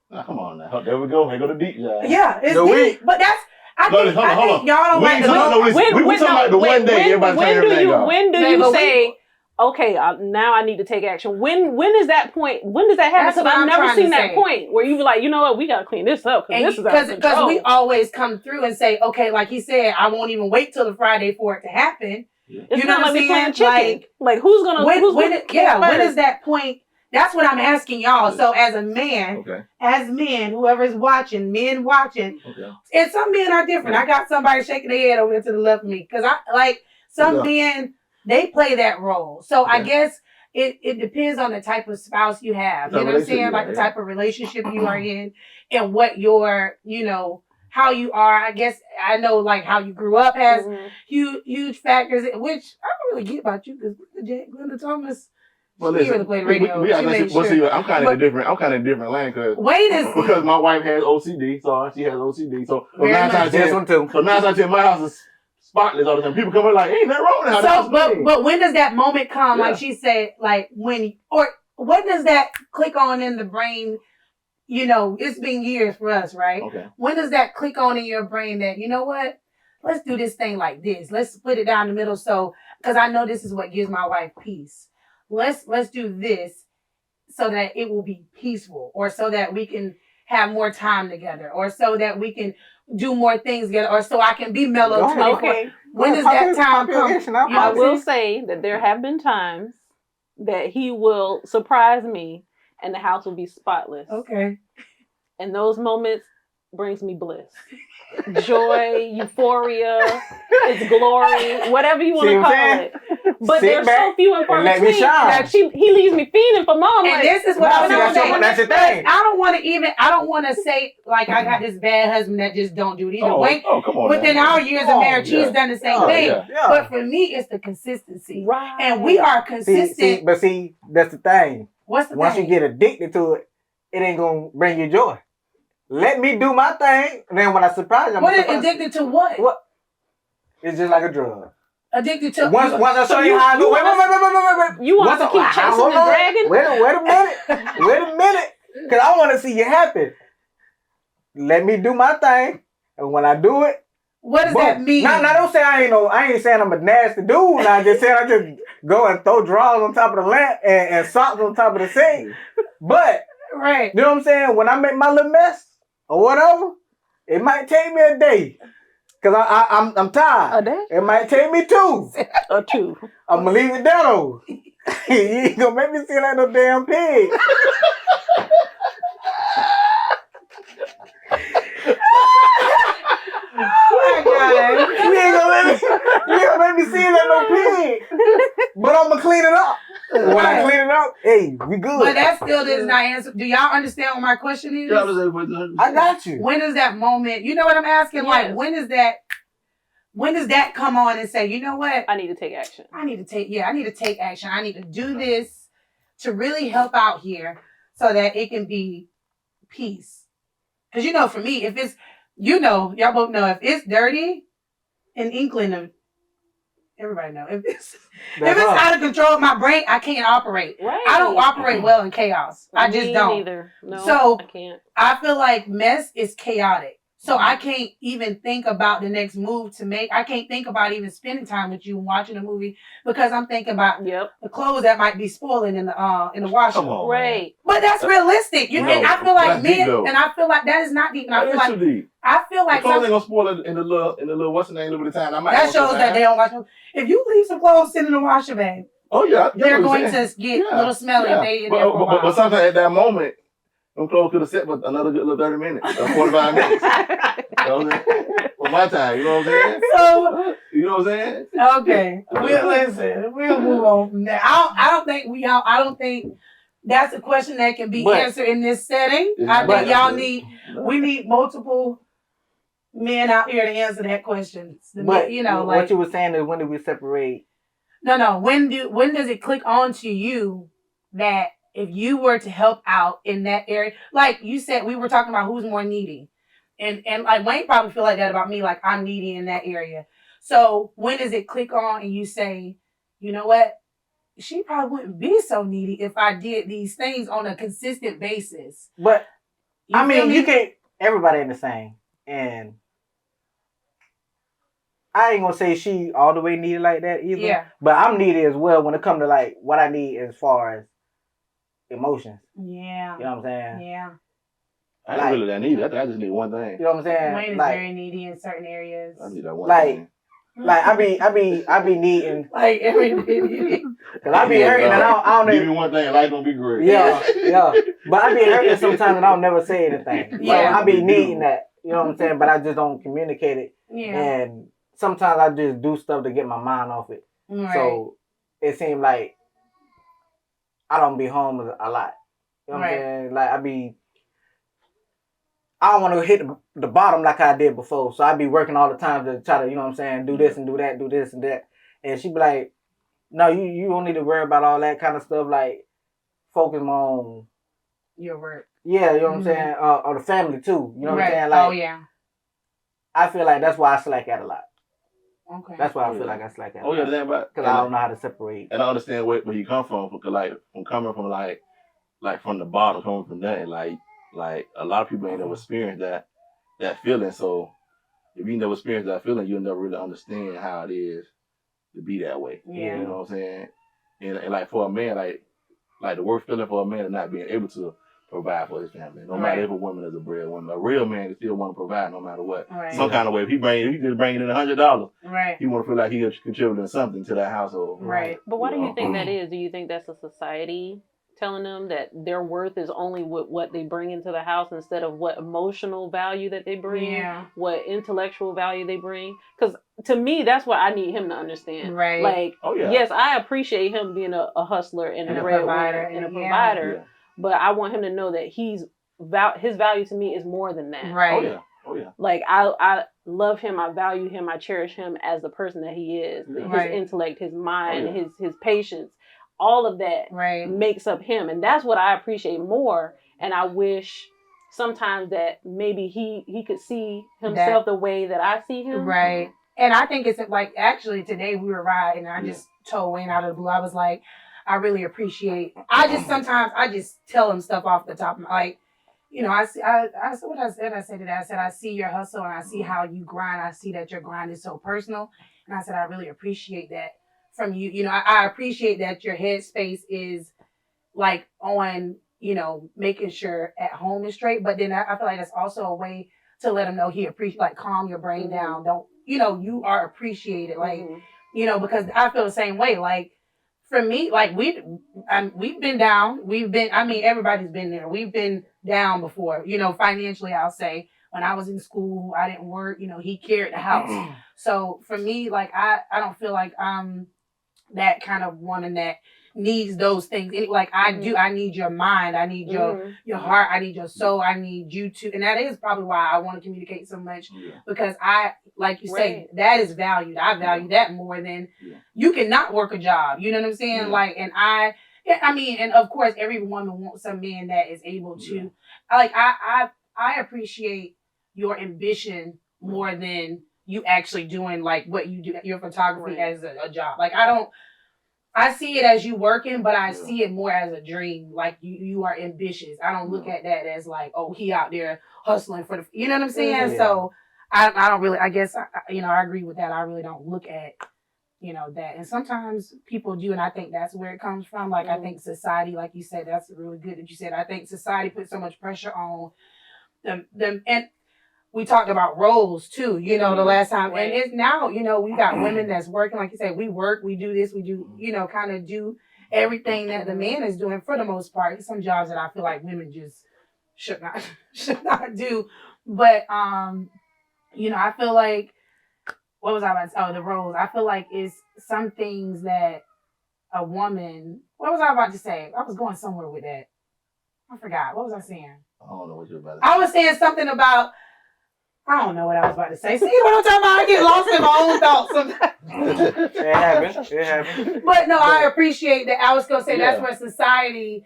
Now, come on now. There we go. Here go the deep dive.
Yeah, it's
The
deep.
week.
But that's I
Hold
think,
on,
I
hold
think
on.
y'all don't
We
like
ain't
to
talking-
know.
no, listen, we talking about the one day everybody turn everything off.
When do
Babe,
you
but
say, okay, now I need to take action? When is that point? When does that happen?
That's
Because
what
I've
I'm
never
trying
seen
to
that
say.
point where you be like, you know what, we gotta clean this up because this is out of
Because
control.
we always come through and say, okay, like he said, I won't even wait till the Friday for it to happen.
It's
you know
not
what I'm
like we playing
saying?
chicken. Like who's gonna
When
first?
is that point? That's what I'm asking y'all. So as a man,
Okay.
as men, whoever's watching, men watching,
Okay.
and some men are different. I got somebody shaking their head over to the left of me because I like some men, they play that role. So I
Okay.
guess it depends on the type of spouse you have.
The
You know what I'm saying?
relationship,
Like the
yeah.
type of relationship you are in and what your, how you are. I guess I know like how you grew up has
Mhm.
huge factors, which I don't really get about you because Glenda Thomas.
Well,
She
listen,
really played radio.
we
She
gotta
made
listen. Well,
sure.
see, I'm kind of
But-
in a different lane
Wait a
because my wife has OCD, so she has OCD. So
Very
nine
much.
times
This
ten,
one too.
so 9 times out of 10, my house is spotless all the time. People come in like, ain't nothing wrong with the house.
So, but when does that moment come?
Yeah.
Like she said, like when, or what does that click on in the brain? It's been years for us, right?
Okay.
When does that click on in your brain that, you know what? Let's do this thing like this. Let's split it down the middle. So, because I know this is what gives my wife peace. Let's do this so that it will be peaceful, or so that we can have more time together, or so that we can do more things together, or so I can be mellow.
Go ahead.
24.
Okay.
When does that time come?
Population, I'll
You know
I
what I'm
will
saying?
say that there have been times that he will surprise me and the house will be spotless.
Okay.
And those moments brings me bliss. Joy, euphoria, it's glory, whatever you want
See
to
what
call
I'm
it. But
Sit
there's so
back
few and far
and let me
between
shine.
that he leaves me feeding for mom.
And
Like,
this is what
No,
I
see,
was saying.
that's your thing.
I don't want to say like I got this bad husband that just don't do it either. Wait,
come on.
within
now.
our years of marriage,
yeah.
he's done the same
Oh,
thing.
yeah.
But for me, it's the consistency.
right.
And we are consistent.
See, that's the thing.
What's the
Once
thing?
you get addicted to it, it ain't gonna bring you joy. Let me do my thing, and then when I surprise you, I'm
What is
surprised.
addicted to what?
What? It's just like a drug.
Addicted to
Once I
So
show you
you-
how I do.
you
Wait.
You want us to
Once
keep
I-
chasing
hold
the
on.
dragon?
Wait a minute, because I want to see you happy. Let me do my thing, and when I do it,
What does
boom.
that mean?
Now don't say I ain't saying I'm a nasty dude. Now I just saying I just go and throw drawers on top of the lamp and socks on top of the sink. But
Right.
you know what I'm saying? When I make my little mess or whatever, it might take me a day. Cause I'm tired.
A day
It might take me 2.
or two.
I'm gonna leave it there though. You ain't gonna make me feel like no damn pig.
Oh my God.
You ain't gonna make me feel like no pig. But I'm gonna clean it up. When I clean it up, hey, we good.
But that still does not answer. Do y'all understand what my question is?
Yeah, I'm just saying,
I got you.
When is that moment? You know what I'm asking? Like,
Yes.
when does that come on and say, you know what?
I need to take action.
I need to take action. I need to do this to really help out here so that it can be peace. Because, for me, if it's, y'all both know, if it's dirty, in England, everybody know, if it's out of control of my brain, I can't operate.
Right.
I don't operate well in chaos. I just
Me
don't.
Neither. No,
So-
I can't.
I feel like mess is chaotic. So I can't even think about the next move to make. I can't think about even spending time with you and watching a movie because I'm thinking about
Yep.
the clothes that might be spoiling in the washer.
Come on.
Right.
But that's realistic.
No,
And I feel like
that's deep,
men,
though.
and I feel like that is not deep. And I feel like
too deep.
like
The clothes ain't gonna spoil it in the little what's the name of the time. I might
that
want
shows
some
that
time.
they don't wash them. If you leave some clothes sitting in the washer, babe,
Oh yeah, I get
they're
what
going
you're saying.
to get
Yeah,
a little smelly
yeah.
if they in there for a while.
But sometimes at that moment, them clothes could have set for another good little 30 minutes or 45 minutes. You know what I'm saying? For my time, you know what I'm saying?
So
You know what I'm saying?
okay, we'll move on from there. I don't think that's a question that can be
But-
answered in this setting.
It's
I
not.
think we need multiple men out here to answer that question.
But
Like
what you were saying is when do we separate
No. When does it click on to you that if you were to help out in that area, like you said, we were talking about who's more needy, and like Wayne probably feel like that about me, like I'm needy in that area. So when does it click on and you say, you know what? She probably wouldn't be so needy if I did these things on a consistent basis.
But
You
I
feel
mean,
me?
you can't. Everybody ain't the same, and I ain't gonna say she all the way needed like that either.
Yeah.
But I'm needy as well when it comes to like what I need as far as emotions.
Yeah.
You know what I'm saying?
Yeah.
I ain't really that needy. I just need one thing.
You know what I'm saying?
Wayne is
like,
very needy in certain areas.
I need that one
Like-
thing.
like I be needing
Like every day.
because I be hurting and I don't
Give
even.
me one thing, life gonna be great.
Yeah. But I be hurting sometimes and I'll never say anything.
Yeah.
I be needing that. You know what I'm saying? But I just don't communicate it.
Yeah.
And sometimes I just do stuff to get my mind off it.
Right.
So it seems like I don't be home a lot. You know what
Right.
I'm saying? Like I don't want to hit the bottom like I did before. So I be working all the time to try to, you know what I'm saying, do this and do that, do this and that. And she be like, no, you don't need to worry about all that kind of stuff. Like focus on,
Your work.
yeah, you know what I'm
Mhm.
saying, or the family too. You know what I'm
Right.
saying? Like
Oh yeah.
I feel like that's why I slack at a lot.
Okay.
That's why I
Oh,
feel
yeah.
like I slack at
Oh
a
yeah,
lot.
damn right.
Because I don't know how to separate.
And I understand where you come from, because like from coming from like from the bottom, coming from nothing, like a lot of people ain't never experienced that feeling. So if you never experienced that feeling, you'll never really understand how it is to be that way.
Yeah.
You know what I'm saying? And like for a man, like the worst feeling for a man is not being able to provide for his family. No matter
Right.
if a woman is a breadwinner. A real man can still want to provide no matter what.
Right.
Some kind of way. If he just bringing in $100,
Right.
he want to feel like he is contributing something to that household.
Right.
But why do
You
you
know?
think that is? Do you think that's a society telling them that their worth is only with what they bring into the house instead of what emotional value that they bring,
Yeah.
what intellectual value they bring? Because to me, that's what I need him to understand.
Right.
Like,
Oh yeah.
yes, I appreciate him being a hustler and
And
a
a
breadwinner
provider,
and a
and
provider,
Yeah.
but I want him to know that his value to me is more than that.
Right.
Oh yeah. Oh yeah.
Like I love him, I value him, I cherish him as the person that he is. His
Right.
intellect, his mind,
Oh, yeah.
his patience, all of that
Right.
makes up him, and that's what I appreciate more. And I wish sometimes that maybe he could see himself the way that I see him.
Right. And I think it's like actually today we were riding and I
Yeah.
just told Wayne out of the blue. I was like, I really appreciate. I just sometimes I just tell him stuff off the top of my, like, you know, I said what I said. I said today. I said I see your hustle and I see how you grind. I see that your grind is so personal, and I said I really appreciate that from you. You know, I appreciate that your headspace is like on, you know, making sure at home is straight. But then I feel like that's also a way to let him know he appreciate, like calm your brain
Mhm.
down. Don't, you know, you are appreciated. Like,
Mhm.
you know, because I feel the same way. Like for me, like we've been down. Everybody's been there. We've been down before, you know, financially, I'll say. When I was in school, I didn't work, you know, he carried the house. So for me, like I don't feel like I'm that kind of woman that needs those things. Like I do, I need your mind, I need
Mhm.
your heart, I need your soul, I need you to, and that is probably why I want to communicate so much,
Yeah.
because I, like you say,
Right.
that is valued. I value that more than
Yeah.
you cannot work a job. You know what I'm saying?
Yeah.
Like, and and of course, every woman wants a man that is able to,
Yeah.
like, I appreciate your ambition more than you actually doing like what you do, your photography
Right.
as a job. Like, I see it as you working, but I
Yeah.
see it more as a dream. Like you are ambitious. I don't look at that as like, oh, he out there hustling for the, you know what I'm saying?
Mhm.
So I don't really, I guess, I agree with that. I really don't look at, you know, that. And sometimes people do, and I think that's where it comes from. Like, I think society, like you said, that's really good that you said. I think society puts so much pressure on them, and we talked about roles too, you know, the last time.
Right.
And it's now, you know, we got women that's working, like you said, we work, we do this, we do, you know, kind of do everything that the man is doing for the most part. Some jobs that I feel like women just should not do. But you know, I feel like, what was I about to say? Oh, the roles. I feel like it's some things that a woman, what was I about to say? I was going somewhere with that. I forgot. What was I saying?
I don't know what you're about to
I was saying something about, I don't know what I was about to say. See what I'm talking about? I get lost in my own thoughts sometimes.
It happens. It happens.
But no, I appreciate that. I was gonna say
Yeah.
that's where society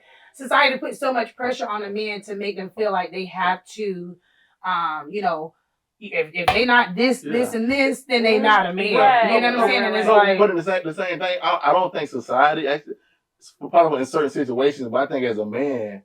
puts so much pressure on a man to make them feel like they have to, you know, if they not this, this, and this, then they not a man.
Right.
You know what I'm saying? And it's
So,
like,
but in the same thing, I don't think society actually, probably in certain situations, but I think as a man,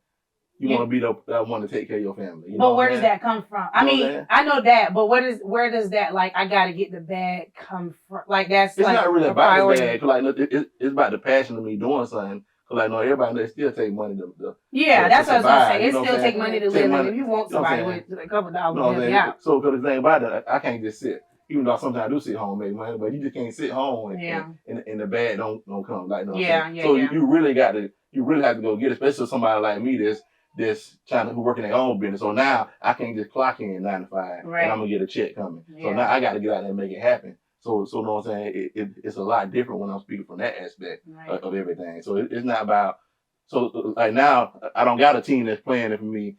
you want to be the one to take care of your family. You know
but where
what
does
I'm saying?
that come from?
You
I
know what
mean,
I'm saying?
I know that, but where does that like I gotta get the bag come from? Like that's
It's
like
not really
a
about the
priority.
bag. 'Cause like, no, it's about the passion of me doing something. Cause like, no, everybody they still take money to
Yeah,
to
that's what I was gonna
survive,
say.
you
It
know what
still
I'm
take
saying?
money to
Take
live, and
money-
if you want
you know what I'm
somebody with a couple
you know
dollars,
what I'm
help
saying?
you out.
So, cause the thing about it, I can't just sit. Even though sometimes I do sit home and make money, but you just can't sit home and the bag don't come. Like, no,
Yeah.
So
Yeah.
you really have to go get it, especially somebody like me that's trying to who working their own business. So now I can't just clock in 9 to 5
Right.
and I'm gonna get a check coming. So
Yeah.
now I got to get out there and make it happen. So you know what I'm saying? It's a lot different when I'm speaking from that aspect
Right.
of everything. So it's not about. So like now I don't got a team that's playing it for me,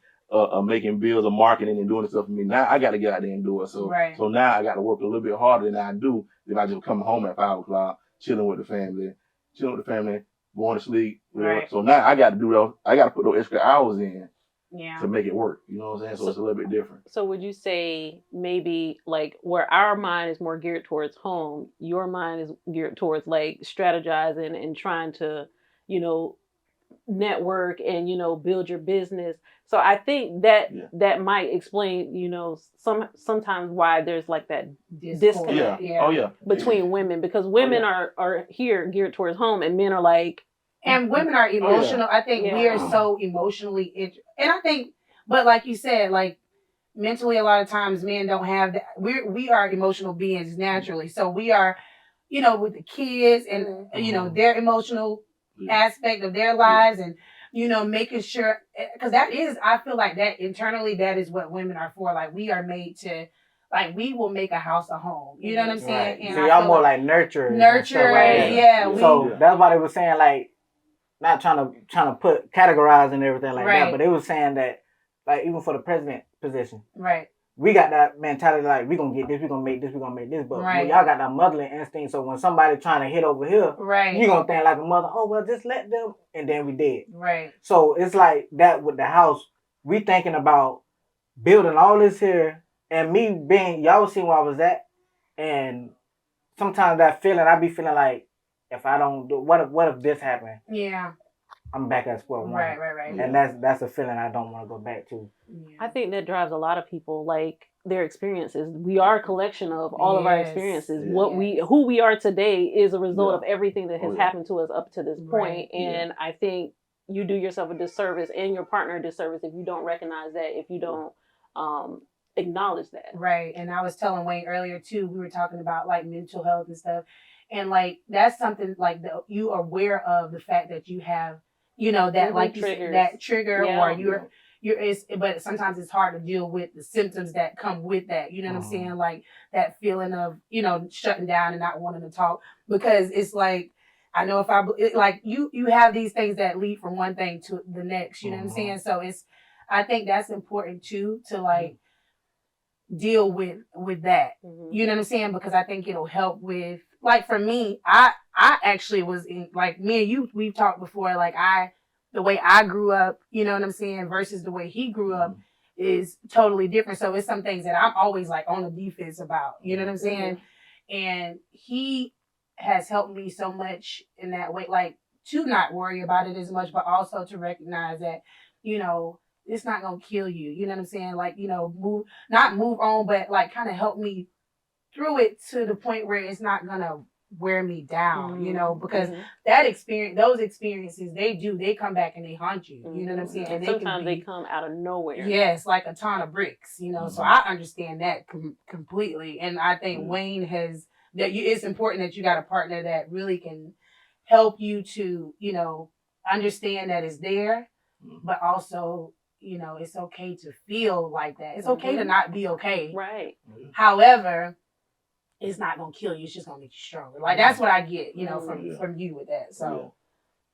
making bills or marketing and doing stuff for me. Now I got to get out there and do it. So
Right.
so now I got to work a little bit harder than I do. Then I just come home at 5 o'clock, chilling with the family, going to sleep.
Right.
So now I got to do those. I got to put those extra hours in
Yeah.
to make it work. You know what I'm saying? So it's a little bit different.
So would you say maybe like where our mind is more geared towards home, your mind is geared towards like strategizing and trying to, you know, network and, you know, build your business. So I think that
Yeah.
that might explain, you know, sometimes why there's like that
Discord.
Yeah.
Yeah.
Oh yeah.
between women, because women are here geared towards home and men are like,
And women are emotional. I think we
Yeah.
are so emotionally, and I think, but like you said, like mentally, a lot of times men don't have that. We are emotional beings naturally, so we are, you know, with the kids and you know their emotional aspect of their lives and you know making sure because that is I feel like that internally that is what women are for. Like we are made to. Like we will make a house a home. You know what I'm saying?
Right.
And
So
I
y'all
feel
more like nurturers. and
nurture.
stuff like that.
Yeah.
So
Yeah.
that's why they were saying like, not trying to put categorize and everything like
Right.
that, but they were saying that like even for the president position,
Right.
we got that mentality like we gonna get this, we gonna make this, we gonna make this, but
Right.
y'all got that motherly instinct. So when somebody trying to hit over here,
Right.
you gonna think like a mother. Oh well, just let them, and then we did.
Right.
So it's like that with the house. We thinking about building all this here, and me being y'all see where I was at, and sometimes that feeling I be feeling like if I don't do what if this happened,
Yeah.
I'm back at square one.
Right.
And that's a feeling I don't want to go back to.
I think that drives a lot of people, like their experiences. We are a collection of all of our
Yes.
experiences.
Yeah.
Who we are today is a result
Yeah.
of everything that has
Oh, yeah.
happened to us up to this point.
Right.
And I think you do yourself a disservice and your partner a disservice if you don't recognize that, if you don't acknowledge that.
Right. And I was telling Wayne earlier too, we were talking about like mental health and stuff. And like that's something like you are aware of the fact that you have, you know, that
Mhm,
like you said,
triggers.
that trigger
Yeah.
or but sometimes it's hard to deal with the symptoms that come with that. You know what I'm saying? Like that feeling of, you know, shutting down and not wanting to talk because it's like, I know like you have these things that lead from one thing to the next, you know what I'm saying? So I think that's important too, to like deal with that.
Mhm.
You know what I'm saying? Because I think it'll help with, like for me, I actually was in, like me and you, we've talked before, like the way I grew up, you know what I'm saying, versus the way he grew up is totally different. So it's some things that I'm always like on the defense about, you know what I'm saying? And he has helped me so much in that way, like to not worry about it as much, but also to recognize that, you know, it's not gonna kill you. You know what I'm saying? Like, you know, not move on, but like kind of help me through it to the point where it's not gonna wear me down, you know, because those experiences, they come back and they haunt you. You know what I'm saying?
And sometimes they come out of nowhere.
Yes, like a ton of bricks, you know. So I understand that completely, and I think Wayne has it's important that you got a partner that really can help you to, you know, understand that it's there, but also, you know, it's okay to feel like that. It's okay to not be okay.
Right.
However, it's not gonna kill you. It's just gonna make you stronger. Like that's what I get, you know, from you with that. So,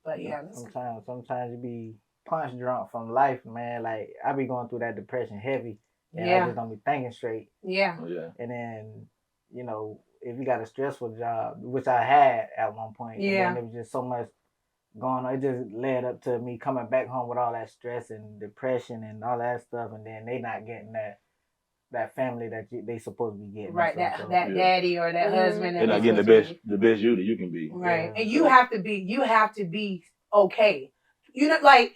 but yeah.
Sometimes you be punch drunk from life, man. Like I be going through that depression heavy, And I
Yeah.
just don't be thinking straight.
Yeah.
Oh, yeah.
And then, you know, if you got a stressful job, which I had at one point,
Yeah.
and then it was just so much going on. It just led up to me coming back home with all that stress and depression and all that stuff, and then they not getting that family that they supposed to be getting.
Right.
and stuff,
That
so.
Yeah.
daddy or that
Mhm.
husband.
They're
that
not
they're
getting
supposed to be.
the best you that you can be.
Right.
Yeah.
And you have to be okay. You know, like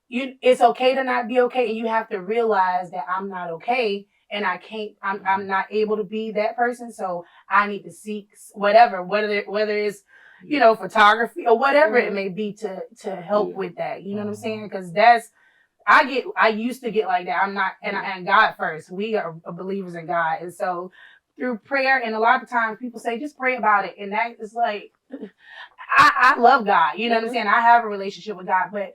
it's okay to not be okay, and you have to realize that I'm not okay and I'm not able to be that person. So I need to seek whatever, whether it's, you know, photography or whatever it may be to help
Yeah.
with that. You know what I'm saying? Because I used to get like that. I'm not, and God first. We are believers in God. And so through prayer, and a lot of times people say, just pray about it. And that is like, I love God. You know what I'm saying? I have a relationship with God, but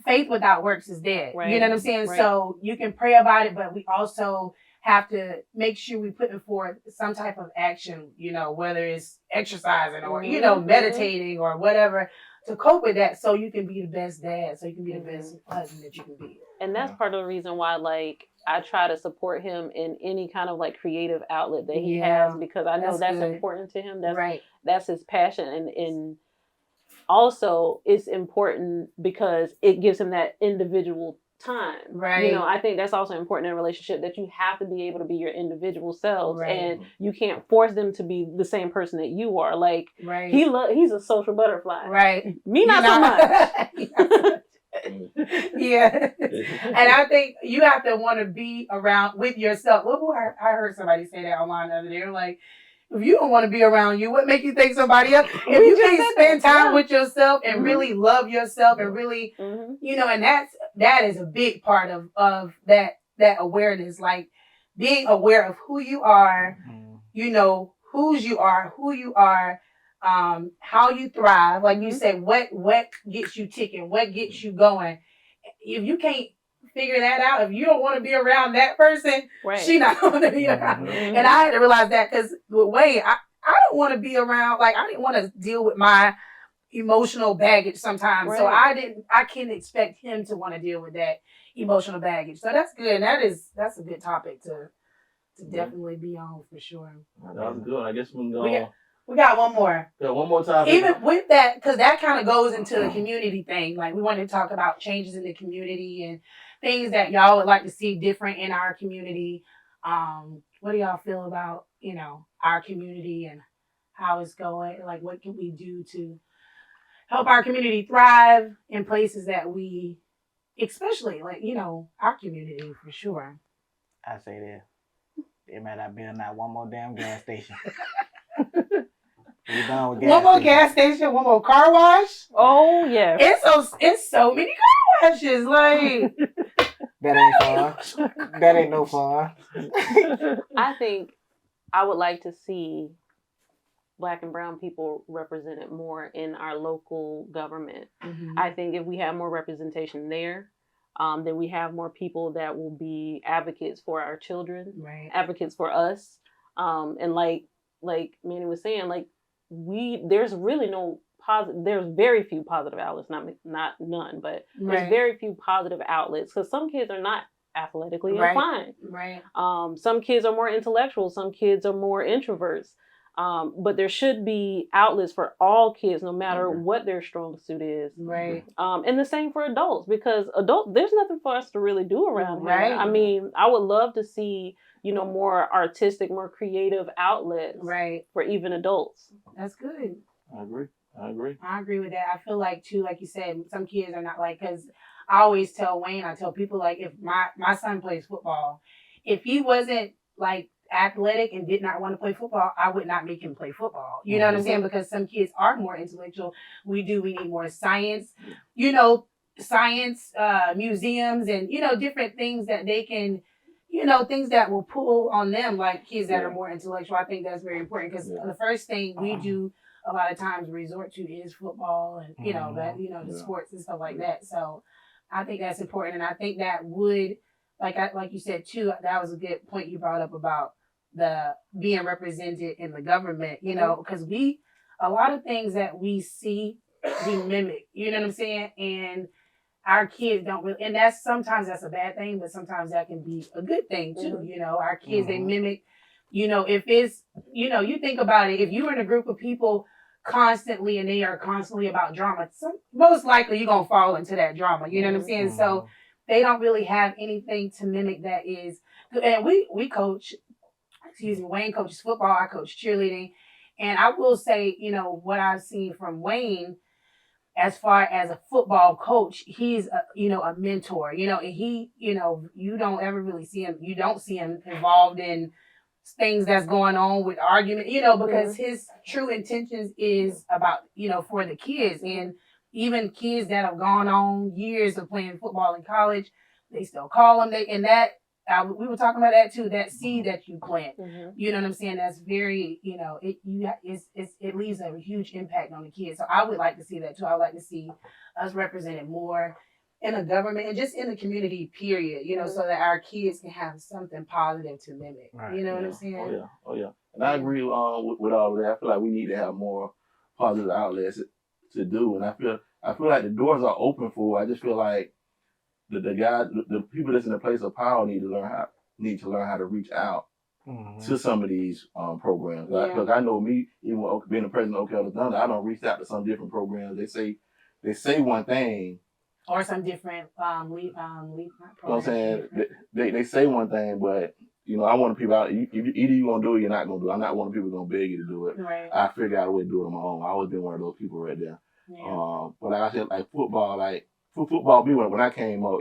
faith without works is dead.
Right.
You know what I'm saying?
Right.
So you can pray about it, but we also have to make sure we put forth some type of action, you know, whether it's exercising or, you know, meditating or whatever to cope with that, so you can be the best dad, so you can be the best husband that you can be.
And that's part of the reason why, like, I try to support him in any kind of like creative outlet that he has, because I know that's
good.
important to him. That's
Right.
That's his passion, and also it's important because it gives him that individual time.
Right.
You know, I think that's also important in a relationship, that you have to be able to be your individual selves,
Right.
and you can't force them to be the same person that you are. Like,
Right.
he's a social butterfly.
Right.
Me, not so much.
Yeah. And I think you have to want to be around with yourself. I heard somebody say that online the other day. They're like, if you don't want to be around you, what make you think somebody else? If you can't spend time with yourself and really love yourself and really, you know, and that is a big part of that awareness, like being aware of who you are, you know, who you are, how you thrive. Like you said, what gets you ticking, what gets you going. If you can't figure that out, if you don't want to be around that person, she not going to be around. And I had to realize that, because with Wayne, I don't want to be around, like I didn't want to deal with my emotional baggage sometimes.
Right.
So I can't expect him to want to deal with that emotional baggage. So that's good. That's a good topic to definitely be on for sure.
That was good. I guess we can go.
We got one more.
Yeah, one more time.
Even with that, because that kind of goes into the community thing. Like, we wanted to talk about changes in the community and things that y'all would like to see different in our community. What do y'all feel about, you know, our community and how it's going? Like, what can we do to help our community thrive in places that we, especially, like, you know, our community for sure.
I say that they might not build not one more damn gas station. We're done with gas
One more
station.
gas station, one more car wash.
Oh yeah.
It's so many car washes. Like,
That ain't fun. That ain't no fun.
I think I would like to see Black and brown people represented more in our local government. I think if we have more representation there, then we have more people that will be advocates for our children,
right.
advocates for us. And like Manny was saying, like, there's really no positive, there's very few positive outlets, not none, but there's very few positive outlets, because some kids are not athletically inclined.
Right.
Some kids are more intellectual, some kids are more introverts. But there should be outlets for all kids, no matter what their strong suit is.
Right.
And the same for adults, because there's nothing for us to really do around here.
Right.
I mean, I would love to see, you know, more artistic, more creative outlets for even adults.
That's good.
I agree with that.
I feel like, too, like you said, some kids are not like, because I always tell Wayne, I tell people, like, if my son plays football, if he wasn't like athletic and did not want to play football, I would not make him play football. You know what I'm saying? Because some kids are more intellectual. We need more science, you know, museums and, you know, different things that they can, you know, things that will pull on them, like kids that are more intellectual. I think that's very important, because the first thing we do a lot of times resort to is football and, you know, that, you know, the sports and stuff like that. So I think that's important. And I think that would, like you said too, that was a good point you brought up about the being represented in the government, you know, because a lot of things that we see, we mimic, you know what I'm saying? And our kids don't really, and that's sometimes that's a bad thing, but sometimes that can be a good thing too.
Mhm.
You know, our kids they
Mhm.
mimic. You know, if it's you think about it, if you're in a group of people constantly and they are constantly about drama, most likely you're gonna fall into that drama. You know what I'm saying? So they don't really have anything to mimic that is. And we coach. Excuse me, Wayne coaches football. I coach cheerleading, and I will say, what I've seen from Wayne as far as a football coach, he's a mentor, and he, you don't ever really see him, you don't see him involved in things that's going on with argument, because his true intentions is about, for the kids, and even kids that have gone on years of playing football in college, they still call them, and that, we were talking about that too, that seed that you plant, you know what I'm saying? That's very, it leaves a huge impact on the kids. So I would like to see that too. I would like to see us represented more in the government and just in the community, period, so that our kids can have something positive to mimic.
Right.
You know what I'm saying?
Oh yeah. And I agree with all of that. I feel like we need to have more positive outlets to do, and I feel like the doors are open for it. I just feel like the people that's in the place of power need to learn how to reach out to some of these programs. Look, I know me, even being the president of Ocala Thunder, I don't reach out to some different programs. They say one thing,
or some different lead programs.
You know what I'm saying? They say one thing, but I want people out. Either you're gonna do it, or you're not gonna do it. I'm not one of the people gonna beg you to do it.
Right.
I figure out a way to do it on my own. I always been one of those people right there.
Yeah.
But like I said, like football, for football, when I came up,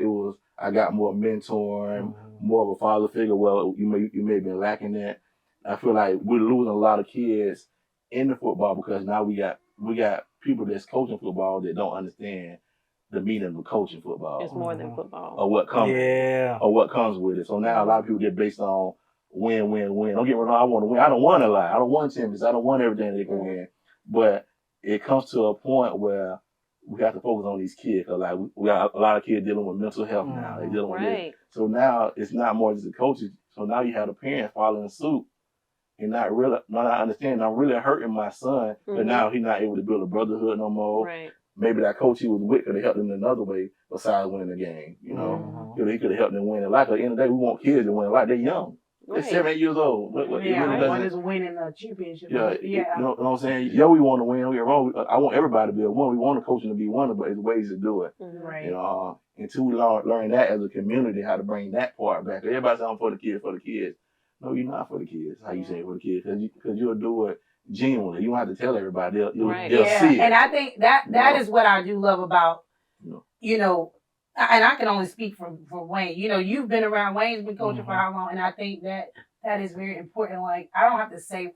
I got more mentoring, more of a father figure. Well, you may have been lacking that. I feel like we're losing a lot of kids in the football because now we got people that's coaching football that don't understand the meaning of coaching football.
It's more than football.
Or what comes with it. So now a lot of people get based on win. Don't get me wrong, I want to win. I don't want a lot. I don't want champions. I don't want everything they can win. But it comes to a point where we have to focus on these kids. Cause like we got a lot of kids dealing with mental health now. They dealing with it. So now it's not more just the coaches. So now you have the parents following suit and not understanding. I'm really hurting my son, but now he's not able to build a brotherhood no more.
Right.
Maybe that coach he was with could have helped him in another way besides winning the game. He could have helped them win a lot. At the end of the day, we want kids to win a lot. They're young. They're 7, 8 years old.
One is winning a championship.
Yeah. You know what I'm saying? We want to win. Don't get wrong. I want everybody to be a winner. We want the coaching to be one, but there's ways to do it.
Right.
Until we learn that as a community, how to bring that part back. Everybody's saying I'm for the kids. No, you're not for the kids. How you say for the kids? Because you'll do it genuinely. You don't have to tell everybody. They'll see it.
And I think that is what I do love about, and I can only speak for Wayne. You've been around. Wayne's been coaching for how long? And I think that is very important. Like, I don't have to say,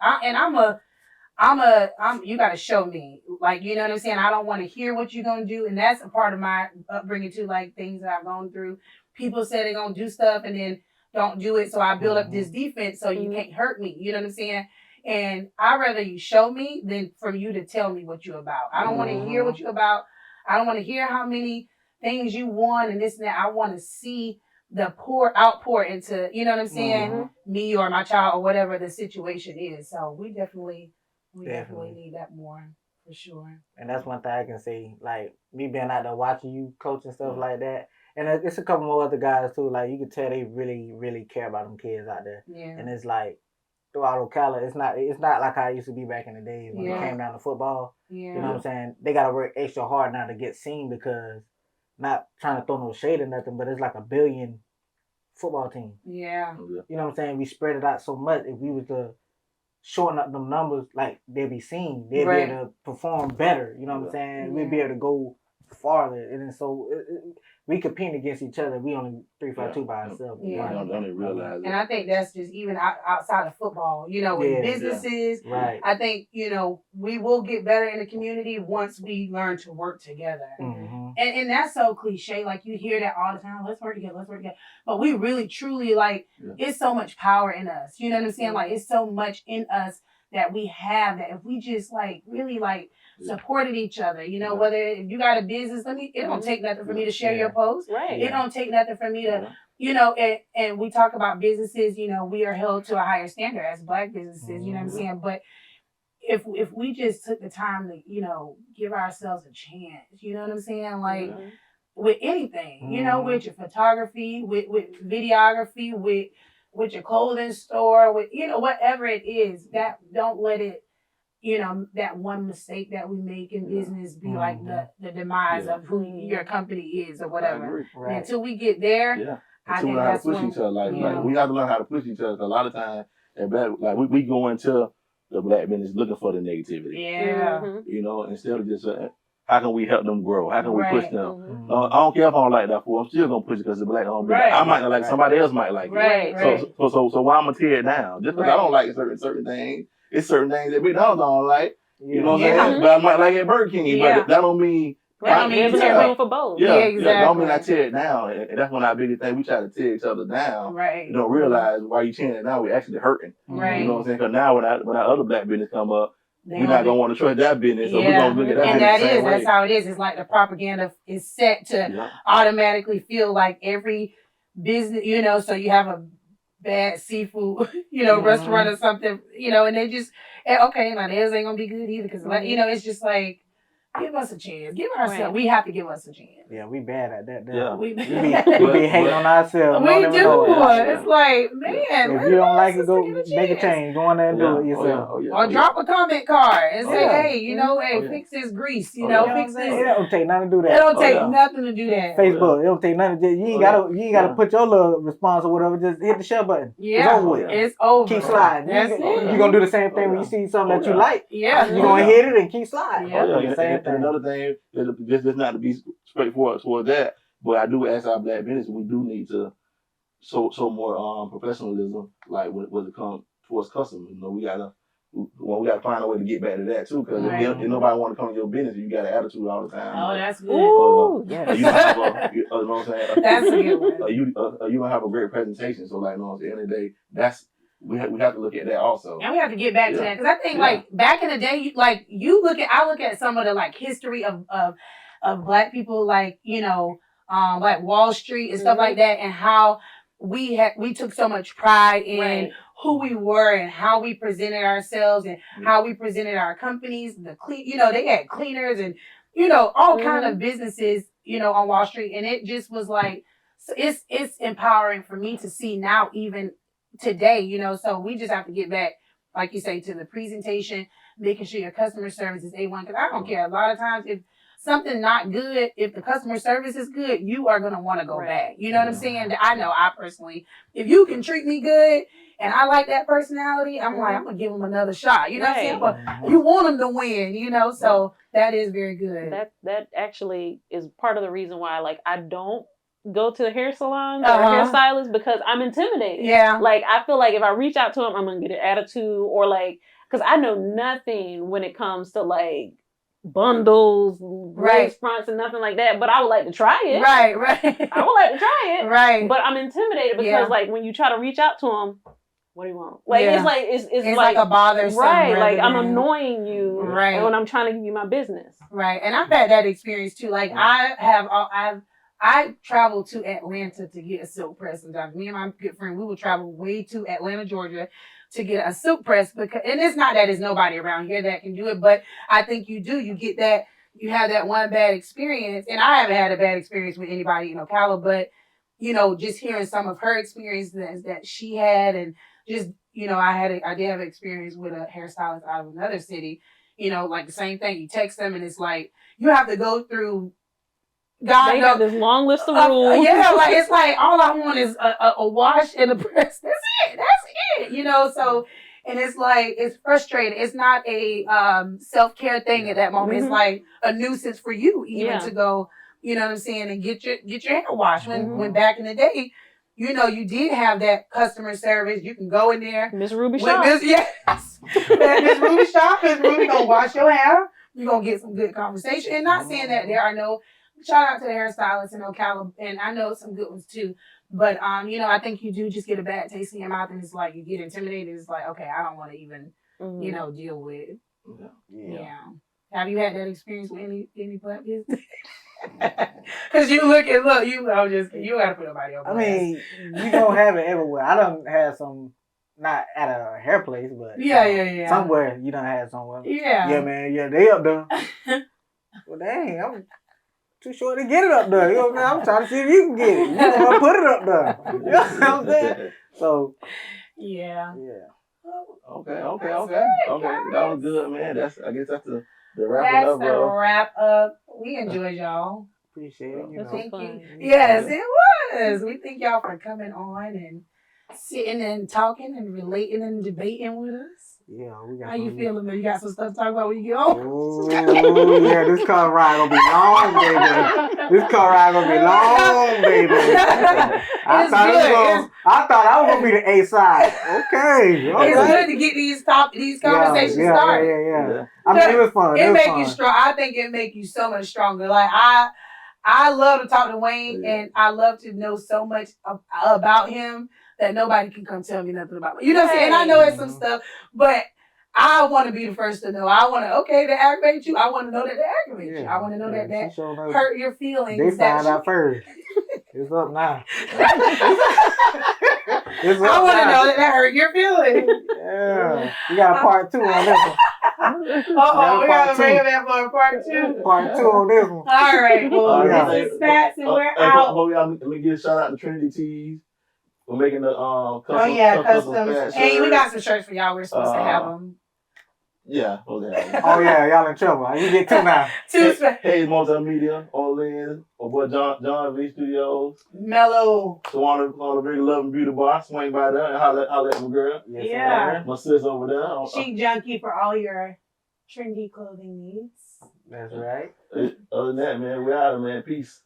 you got to show me. Like, you know what I'm saying? I don't want to hear what you're going to do. And that's a part of my upbringing too, like things that I've gone through. People say they're going to do stuff and then don't do it. So I build up this defense so you can't hurt me. You know what I'm saying? And I'd rather you show me than for you to tell me what you're about. I don't want to hear what you're about. I don't want to hear how many things you won and this and that. I want to see the outpour into, you know what I'm saying, me or my child or whatever the situation is. So we definitely need that more for sure.
And that's one thing I can say. Like, me being out there watching you coach and stuff like that. And it's a couple more other guys too. Like, you can tell they really, really care about them kids out there.
Yeah.
And it's like, throughout Ocala, it's not like how it used to be back in the days when it came down to football.
Yeah.
You know what I'm saying? They gotta work extra hard now to get seen because, not trying to throw no shade or nothing, but it's like a billion football team.
Yeah.
You know what I'm saying? We spread it out so much. If we was to shorten up them numbers, like, they'd be seen. They'd be able to perform better. You know what I'm saying? We'd be able to go farther. And so we compete against each other. We only 3-5-2 by ourselves.
Yeah.
Don't even realize it.
And I think that's just even outside of football, with businesses.
Right.
I think, we will get better in the community once we learn to work together. And that's so cliche. Like, you hear that all the time. Let's work together. But we really, truly, it's so much power in us. You know what I'm saying? Like, it's so much in us that we have that if we just, really, supported each other, whether if you got a business, it don't take nothing for me to share your post.
Right.
It don't take nothing for me to, and we talk about businesses, we are held to a higher standard as Black businesses, you know what I'm saying? But if we just took the time to, give ourselves a chance, you know what I'm saying? Like, with anything, you know,
Mhm.
with your photography, with videography, with your clothing store, with, you know, whatever it is, that don't let it, you know, that one mistake that we make in business be like the demise
Yeah.
of who your company is or
I
whatever.
agree.
Right.
Until we get there,
Yeah.
I
Until we
think
know how to
that's
push
when,
each other. Like
yeah.
we have to learn how to push each other. A lot of times, and black, like we go into the black business looking for the negativity.
yeah.
Mhm.
You know, instead of just how can we help them grow? How can we push
Right.
them?
Mhm.
Mhm.
I don't care if I don't like that food. I'm still gonna push it because it's black owned.
Right.
I might not like it.
Right.
Somebody else might like it.
Right,
Right.
right.
So why I'm gonna tear it down? Just because I don't like certain things, it's certain things that McDonald's don't like. You know what I'm
Yeah.
saying? But I might like it at Burger King.
Yeah.
But that don't mean
That don't mean
There's
you
no
tear
room for both.
yeah,
Yeah,
yeah. Don't mean I
exactly.
tear it down. And that's when our biggest thing, we try to tear each other down.
Right.
You don't realize why you tearing it down, we're actually hurting.
Right.
You know what I'm saying? Because now when our other black business come up,
They
we're not gonna want to trust that business. So we're
Yeah.
gonna look at that
And
business
that
the same
is,
way.
that's how it is. It's like the propaganda is set to
Yeah.
automatically feel like every business, you know, so you have a bad seafood, you know,
Mhm.
restaurant or something, you know, and they just, okay, now theirs ain't gonna be good either because, you know, it's just like, give us a chance. Give ourselves,
Right.
we have to give us a chance.
Yeah, we bad at that.
Yeah.
We,
We be hating on ourselves.
we
don't even
do.
know it.
It's like, man,
If
let
you don't like
us
it, go
just
make a
chance.
change. Go in there and do it
Yeah.
yourself.
Oh, yeah.
Or drop a comment card and say,
Yeah.
hey, you know, hey,
Oh, yeah.
fix this grease, you
Oh,
know,
yeah.
fix
It
this.
don't take nothing to do
It
that.
don't
Oh,
take
yeah.
nothing to do that.
Facebook, it don't take nothing. You ain't gotta put your little response or whatever. Just hit the share button.
Yeah,
It's over with.
it's over.
Keep sliding.
That's
you,
it.
you gonna do the same thing when you see something that you like.
Yeah.
You gonna hit it and keep sliding.
Yeah.
Oh, yeah.
The same
And
thing.
another thing, just not to be straightforward toward that, but I do ask our black business, we do need to show more professionalism, like when it comes towards customers. You know, we gotta find a way to get back to that too, because
Right.
if nobody want to come to your business, you got an attitude all the time.
Oh,
like,
that's good.
Ooh,
you
yes.
don't have you know what I'm saying?
That's a good one.
You don't have a great presentation, so like, at the end of the day, we have to look at that also.
And we have to get back to that because I think
Yeah.
like back in the day, I look at some of the like history of black people, like, you know, like Wall Street and stuff like that, and how we took so much pride in
Right.
who we were and how we presented ourselves and how we presented our companies. You know, they had cleaners and, you know, all kind of businesses, you know, on Wall Street, and it just was like, so it's empowering for me to see now, even today, you know. So we just have to get back, like you say, to the presentation, making sure your customer service is A1. Because I don't care. A lot of times, if something not good, if the customer service is good, you are gonna want to go
Right.
back. You know what I'm saying? I know I personally, if you can treat me good and I like that personality, I'm like, I'm gonna give them another shot. You know what I'm saying? But you want them to win, you know. So that is very good.
That actually is part of the reason why, like, I don't go to hair salons or
Uh-huh.
hairstylists, because I'm intimidated.
Yeah.
Like, I feel like if I reach out to them, I'm gonna get an attitude, or like, because I know nothing when it comes to like bundles, lace fronts, and nothing like that. But I would like to try it.
Right.
I would like to try it.
Right.
But I'm intimidated because,
Yeah.
like, when you try to reach out to them, what do you want? Like,
Yeah.
it's like it's
like a bothersome.
right. Like,
rather
I'm
than-
annoying you,
Right.
when I'm trying to give you my business.
Right, and I've had that experience too. Like I traveled to Atlanta to get a silk press. Sometimes me and my good friend, we would travel way to Atlanta, Georgia, to get a silk press. Because, and it's not that there's nobody around here that can do it, but I think you do. You get that. You have that one bad experience, and I haven't had a bad experience with anybody in Ocala, but you know, just hearing some of her experiences that she had, and just, you know, I did have an experience with a hairstylist out of another city. You know, like the same thing. You text them and it's like, you have to go through God
They
knows.
have this long list of rules.
Yeah, like it's like all I want is a wash and a press. That's it. You know, so, and it's like, it's frustrating. It's not a self-care thing at that moment. It's like a nuisance for you even to go, you know what I'm saying, and get your hair washed. When back in the day, you know, you did have that customer service. You can go in there.
Miss Ruby
with
Shaw.
Miss Ruby Shaw. Miss Ruby gonna wash your hair. You're gonna get some good conversation. And not saying that there are no, shout out to the hairstylists in Ocala, and I know some good ones too. But you know, I think you do just get a bad taste in your mouth, and it's like you get intimidated. It's like, okay, I don't want to even, you know, deal with. Yeah. Have you had that experience with any black business? Because you look, I'm just kidding. You gotta put nobody over.
I mean, you don't have it everywhere. I done had some, not at a hair place, but
yeah.
somewhere you done had somewhere.
Yeah.
Yeah, man. Yeah, they up there. Well, dang, I'm too short to get it up there. You know what I'm saying? I'm trying to see if you can get it. You know, I put it up there. You know what I'm saying? So,
Yeah.
Okay.
That's
Okay.
good,
That was good, man. I guess that's the wrapping
That's
up,
the
bro.
wrap up. We enjoyed y'all.
appreciate it. You
This
know.
was fun.
Yes, it was. We thank y'all for coming on and sitting and talking and relating and debating with us.
Yeah, we got
How you
some-
feeling, man? You got some stuff to talk about when you get home?
Oh, yeah, this car ride gonna be long, baby. This car ride gonna be long, baby. I thought I was gonna be the A side. Okay.
It's good to get these conversations started.
Yeah. I mean, it was fun.
It
was
make
fun.
you strong. I think it make you so much stronger. Like I love to talk to Wayne, and I love to know so much about him that nobody can come tell me nothing about. You know what I'm saying? And I know it's some stuff, but I want to be the first to know. I want to, okay, that aggravates you. I want to know that aggravates you. I want to know that hurt your feelings.
They found out first. It's up now. It's up
I want to
now.
know that hurt your feelings.
Yeah. We got a part 2 on this one.
Uh-oh, we got to bring it back for a part 2.
Part 2 on this one.
All right, well,
Yeah.
this is Fats, and we're out.
Let me give a shout out to Trinity Tees. We're making the custom,
customs.
fat
Hey, we
shirts.
got some shirts for y'all. We're supposed to have them.
Yeah, supposed to have them.
Oh, yeah, y'all in trouble. You get 2 now.
Hey, Multimedia, Orleans, my boy John V Studios.
Mellow.
So on the Big Love and Beauty Bar, swing by there and holler at my girl.
Yes,
Yeah.
My sis over there.
Chic Junkie for all your trendy clothing needs.
That's right.
Other than that, man, we out, man. Peace.